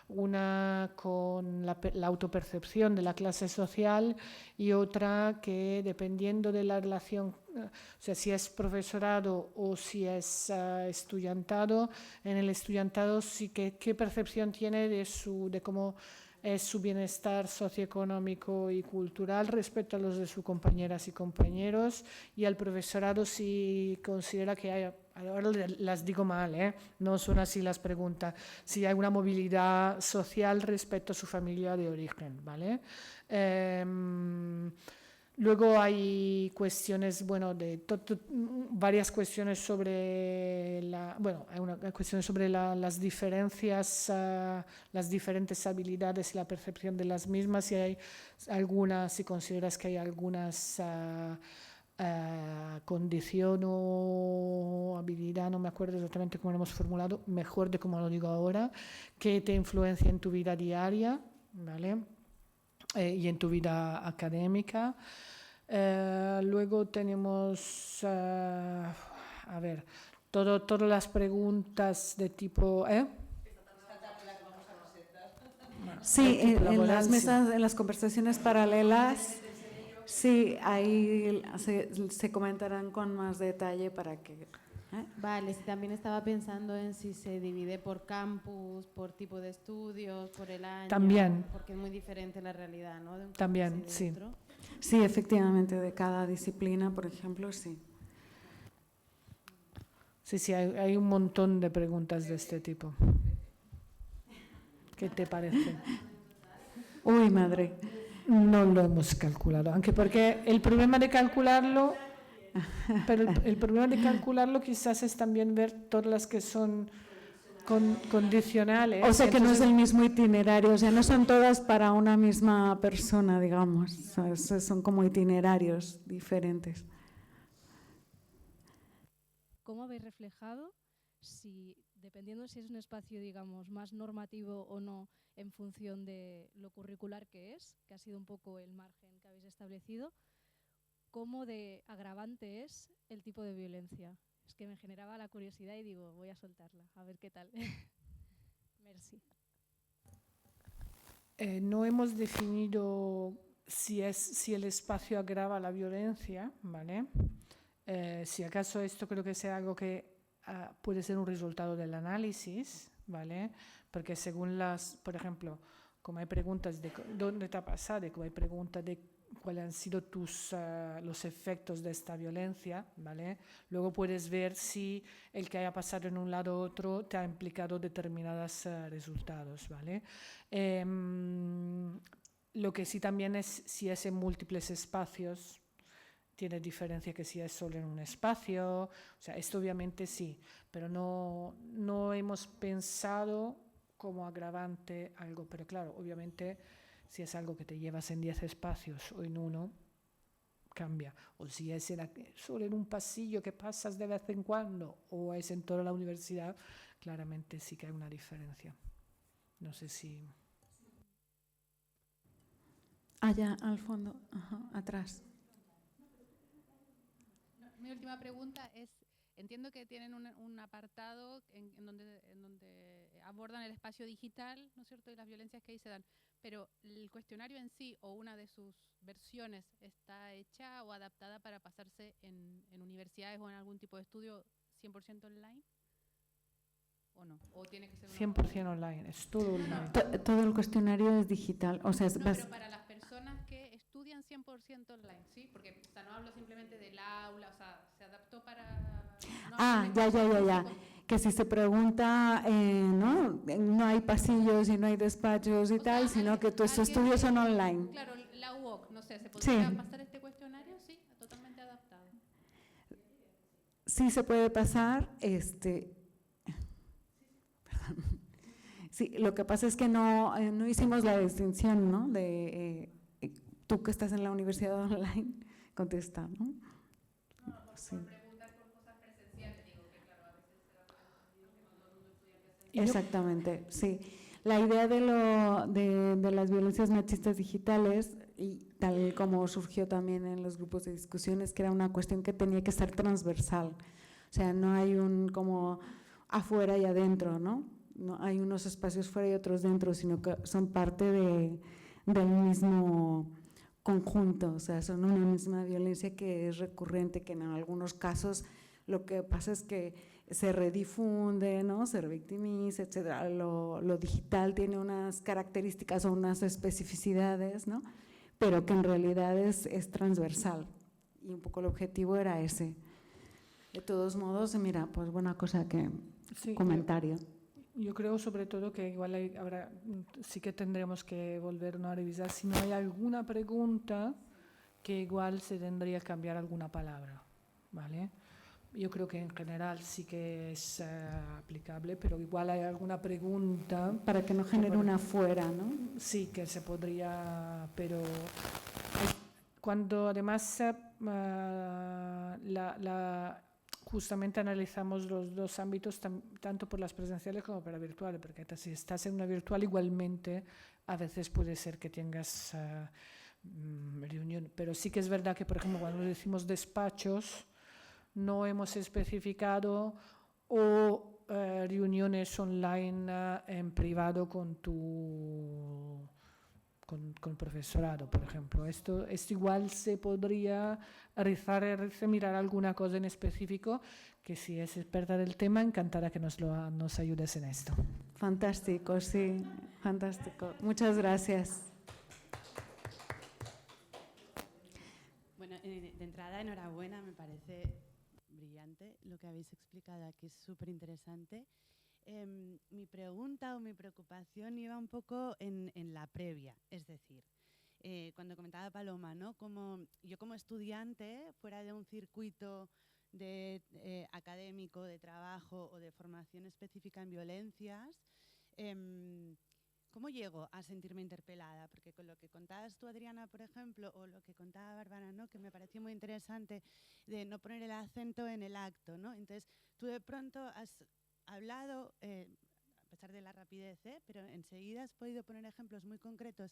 una con la autopercepción de la clase social y otra que dependiendo de la relación, o sea, si es profesorado o si es estudiantado, en el estudiantado sí que qué percepción tiene de cómo es su bienestar socioeconómico y cultural respecto a los de sus compañeras y compañeros, y al profesorado si considera que hay, ahora las digo mal, no son así las preguntas, si hay una movilidad social respecto a su familia de origen, ¿vale? Luego hay cuestiones, bueno, varias cuestiones sobre hay cuestiones sobre las diferencias, las diferentes habilidades y la percepción de las mismas, si hay algunas, si consideras que hay algunas condición o habilidad, no me acuerdo exactamente cómo lo hemos formulado, mejor de cómo lo digo ahora, que te influencia en tu vida diaria, ¿vale? Y en tu vida académica. Luego tenemos, a ver, todas las preguntas de tipo... Sí, en las mesas, en las conversaciones paralelas, sí, ahí se comentarán con más detalle para que... Vale, sí, también estaba pensando en si se divide por campus, por tipo de estudios, por el año. También. Porque es muy diferente la realidad, ¿no? De un También, campus y de sí. otro. Sí, efectivamente, de cada disciplina, por ejemplo, sí. Sí, hay un montón de preguntas de este tipo. ¿Qué te parece? Uy, madre. No lo hemos calculado, aunque porque el problema de calcularlo, pero el problema de calcularlo quizás es también ver todas las que son condicionales. O sea que entonces, no es el mismo itinerario, o sea, no son todas para una misma persona, digamos, son como itinerarios diferentes. ¿Cómo habéis reflejado dependiendo si es un espacio, digamos, más normativo o no, en función de lo curricular que ha sido un poco el margen que habéis establecido, cómo de agravante es el tipo de violencia? Es que me generaba la curiosidad y digo, voy a soltarla, a ver qué tal. Merci. No hemos definido si el espacio agrava la violencia, ¿vale? Si acaso esto creo que sea algo que puede ser un resultado del análisis, ¿vale? Porque según por ejemplo, como hay preguntas de dónde te ha pasado, como hay preguntas de cuáles han sido los efectos de esta violencia, ¿vale? Luego puedes ver si el que haya pasado en un lado u otro te ha implicado determinados resultados, ¿vale? Lo que sí también es si es en múltiples espacios, tiene diferencia que si es solo en un espacio, o sea, esto obviamente sí, pero no hemos pensado como agravante algo, pero claro, obviamente si es algo que te llevas en 10 espacios o en uno, cambia, o si es solo en un pasillo que pasas de vez en cuando o es en toda la universidad, claramente sí que hay una diferencia. No sé si... Allá al fondo, ajá, atrás. Mi última pregunta es entiendo que tienen un apartado en donde abordan el espacio digital, ¿no es cierto?, y las violencias que ahí se dan, pero el cuestionario en sí o una de sus versiones está hecha o adaptada para pasarse en universidades o en algún tipo de estudio 100% online. ¿O no? ¿O tiene que ser 100% online, es todo online. Todo el cuestionario es digital. O sea, pero para las personas que estudian 100% online, ¿sí? Porque o sea, no hablo simplemente del aula, o sea, se adaptó para... ya. Que si se pregunta, no hay pasillos y no hay despachos y tal, sino que tus estudios son online. Claro, la UOC, no sé, ¿se podría pasar este cuestionario? Sí, totalmente adaptado. Sí se puede pasar, Sí, lo que pasa es que no hicimos la distinción, ¿no? De tú que estás en la universidad online, contesta, ¿no? Sí. Por preguntar por cosas presenciales, digo que claro, a veces se da por entendido que no todo el mundo estudia presencial. Exactamente, sí. La idea de las violencias machistas digitales, y tal como surgió también en los grupos de discusiones, que era una cuestión que tenía que ser transversal. O sea, no hay un como afuera y adentro, ¿no? No hay unos espacios fuera y otros dentro, sino que son parte del mismo conjunto, o sea, son una misma violencia que es recurrente, que en algunos casos lo que pasa es que se redifunde, ¿no? Se revictimiza, etcétera. Lo digital tiene unas características o unas especificidades, ¿no? Pero que en realidad es transversal, y un poco el objetivo era ese. De todos modos, mira, pues buena cosa que sí, comentario. Yo creo sobre todo que igual ahora sí que tendremos que volver a revisar si no hay alguna pregunta que igual se tendría que cambiar alguna palabra, ¿vale? Yo creo que en general sí que es aplicable, pero igual hay alguna pregunta. Para que no genere una fuera, ¿no? Sí, que se podría, pero cuando además justamente analizamos los dos ámbitos, tanto por las presenciales como por las virtuales, porque si estás en una virtual igualmente a veces puede ser que tengas reunión, pero sí que es verdad que, por ejemplo, cuando decimos despachos, no hemos especificado o reuniones online en privado con el profesorado, por ejemplo. Esto igual se podría mirar alguna cosa en específico, que si es experta del tema, encantada que nos ayudes en esto. Fantástico, sí, fantástico. Muchas gracias. Bueno, de entrada, enhorabuena, me parece brillante lo que habéis explicado aquí, es súper interesante. Mi pregunta o mi preocupación iba un poco en la previa, es decir, cuando comentaba Paloma, ¿no? Yo como estudiante, fuera de un circuito académico, de trabajo o de formación específica en violencias, ¿cómo llego a sentirme interpelada? Porque con lo que contabas tú, Adriana, por ejemplo, o lo que contaba Bárbara, ¿no? Que me pareció muy interesante, de no poner el acento en el acto, ¿no? Entonces, tú de pronto has hablado, a pesar de la rapidez, pero enseguida has podido poner ejemplos muy concretos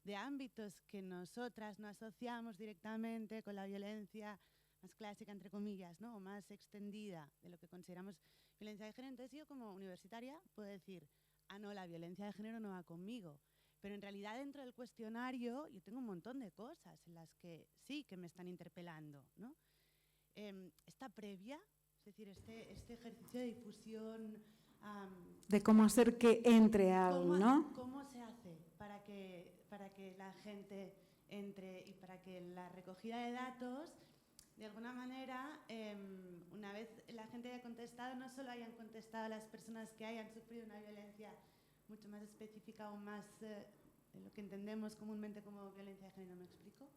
de ámbitos que nosotras no asociamos directamente con la violencia más clásica, entre comillas, ¿no? O más extendida de lo que consideramos violencia de género. Entonces yo como universitaria puedo decir, no, la violencia de género no va conmigo. Pero en realidad dentro del cuestionario yo tengo un montón de cosas en las que sí que me están interpelando, ¿no? Esta previa, es decir, este ejercicio de difusión… de cómo hacer que entre algo, ¿no? ¿Cómo se hace para que la gente entre y para que la recogida de datos, de alguna manera, una vez la gente haya contestado, no solo hayan contestado a las personas que hayan sufrido una violencia mucho más específica o más lo que entendemos comúnmente como violencia de género, ¿me explico?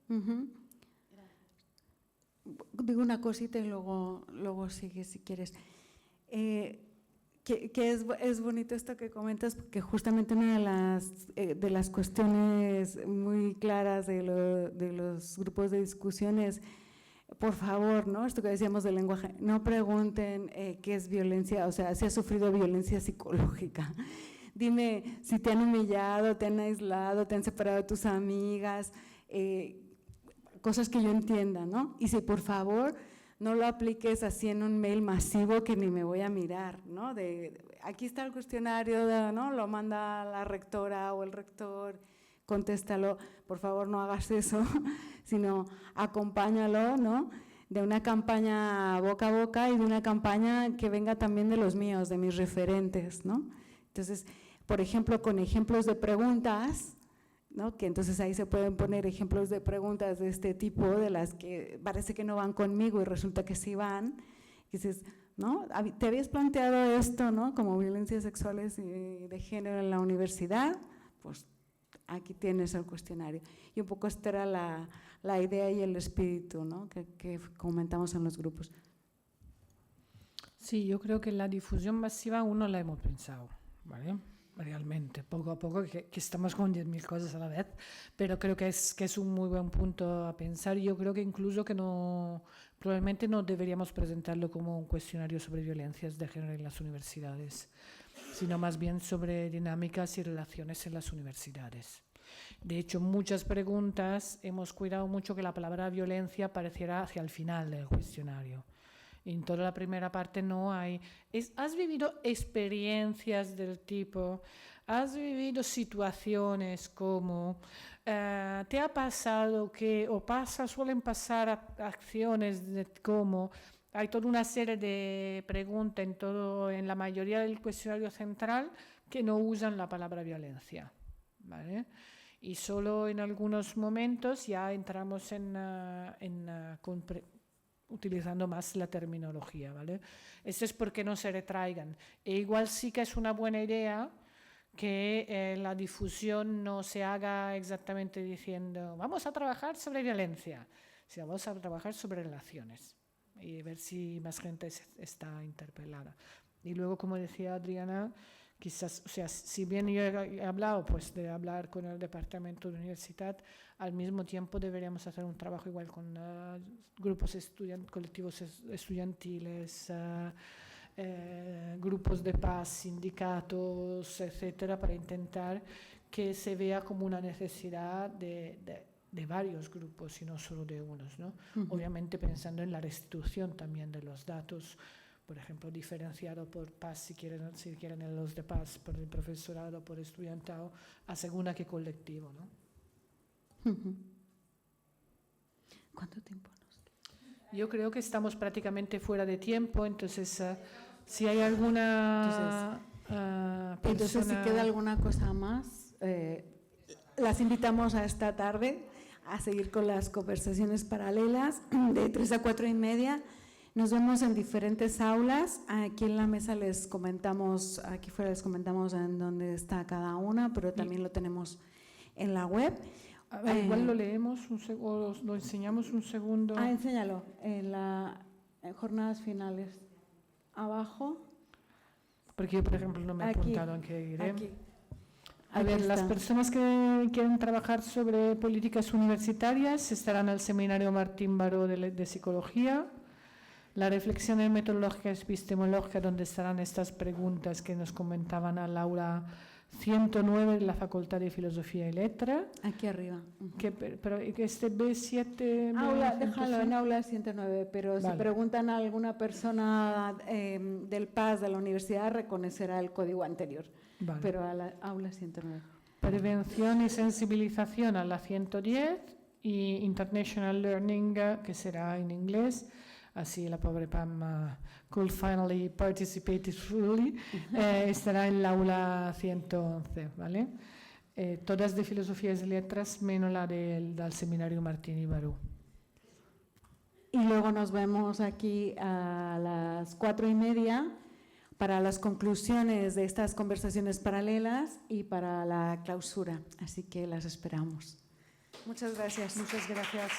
Digo una cosita y luego sigue si quieres. Que es bonito esto que comentas, porque justamente una de las cuestiones muy claras de los grupos de discusiones, por favor, ¿no? Esto que decíamos del lenguaje, no pregunten qué es violencia, o sea, si has sufrido violencia psicológica. Dime si te han humillado, te han aislado, te han separado de tus amigas, cosas que yo entienda, ¿no? Y si por favor no lo apliques así en un mail masivo que ni me voy a mirar, ¿no? Aquí está el cuestionario, ¿no? Lo manda la rectora o el rector, contéstalo. Por favor, no hagas eso, sino acompáñalo, ¿no? De una campaña boca a boca y de una campaña que venga también de los míos, de mis referentes, ¿no? Entonces, por ejemplo, con ejemplos de preguntas, ¿no? Que entonces ahí se pueden poner ejemplos de preguntas de este tipo, de las que parece que no van conmigo y resulta que sí van. Y dices, ¿no? ¿Te habías planteado esto, ¿no? Como violencias sexuales y de género en la universidad? Pues aquí tienes el cuestionario. Y un poco esta era la idea y el espíritu, ¿no? que comentamos en los grupos. Sí, yo creo que la difusión masiva aún no la hemos pensado, ¿vale? Realmente, poco a poco, que estamos con 10.000 cosas a la vez, pero creo que es un muy buen punto a pensar. Yo creo que incluso que probablemente no deberíamos presentarlo como un cuestionario sobre violencias de género en las universidades, sino más bien sobre dinámicas y relaciones en las universidades. De hecho, muchas preguntas hemos cuidado mucho que la palabra violencia apareciera hacia el final del cuestionario. En toda la primera parte no hay. ¿Has vivido experiencias del tipo? ¿Has vivido situaciones como? ¿Te ha pasado que, suelen pasar acciones como? Hay toda una serie de preguntas en la mayoría del cuestionario central que no usan la palabra violencia, ¿vale? Y solo en algunos momentos ya entramos utilizando más la terminología, ¿vale? Eso es porque no se retraigan. E igual sí que es una buena idea que la difusión no se haga exactamente diciendo vamos a trabajar sobre violencia, sino vamos a trabajar sobre relaciones y ver si más gente está interpelada. Y luego, como decía Adriana, quizás, o sea, si bien yo he hablado pues de hablar con el departamento de universidad, al mismo tiempo deberíamos hacer un trabajo igual con grupos colectivos estudiantiles, grupos de paz, sindicatos, etcétera, para intentar que se vea como una necesidad de varios grupos y no solo de unos, ¿no? Obviamente pensando en la restitución también de los datos, por ejemplo, diferenciado por paz, si quieren en los de paz, por el profesorado, por estudiantado, a según a qué colectivo, ¿no? ¿Cuánto tiempo nos queda? Yo creo que estamos prácticamente fuera de tiempo, entonces si hay alguna entonces si queda alguna cosa más, las invitamos a esta tarde a seguir con las conversaciones paralelas de 3 a 4 y media. Nos vemos en diferentes aulas. Aquí en la mesa les comentamos, aquí fuera les comentamos en dónde está cada una, pero también lo tenemos en la web. Igual lo leemos o lo enseñamos un segundo. Enséñalo, en jornadas finales. Abajo. Porque yo, por ejemplo, no me he apuntado en qué iré. Aquí. A ver, las personas que quieren trabajar sobre políticas universitarias estarán al seminario Martín Baró de Psicología. La reflexión metodológica epistemológica, donde estarán estas preguntas que nos comentaban al aula 109 de la Facultad de Filosofía y Letra. Aquí arriba. Pero este B7... Déjalo en aula 109, pero vale. Si preguntan a alguna persona del PAS de la universidad, reconocerá el código anterior. Vale. Pero a la aula 109. Prevención y sensibilización a la 110 y International Learning, que será en inglés. Así la pobre Pam could finally participate fully, estará en la aula 111, ¿vale? Todas de filosofías y letras, menos la del seminario Martín y Baró. Y luego nos vemos aquí a las 4:30 para las conclusiones de estas conversaciones paralelas y para la clausura. Así que las esperamos. Muchas gracias. Muchas gracias.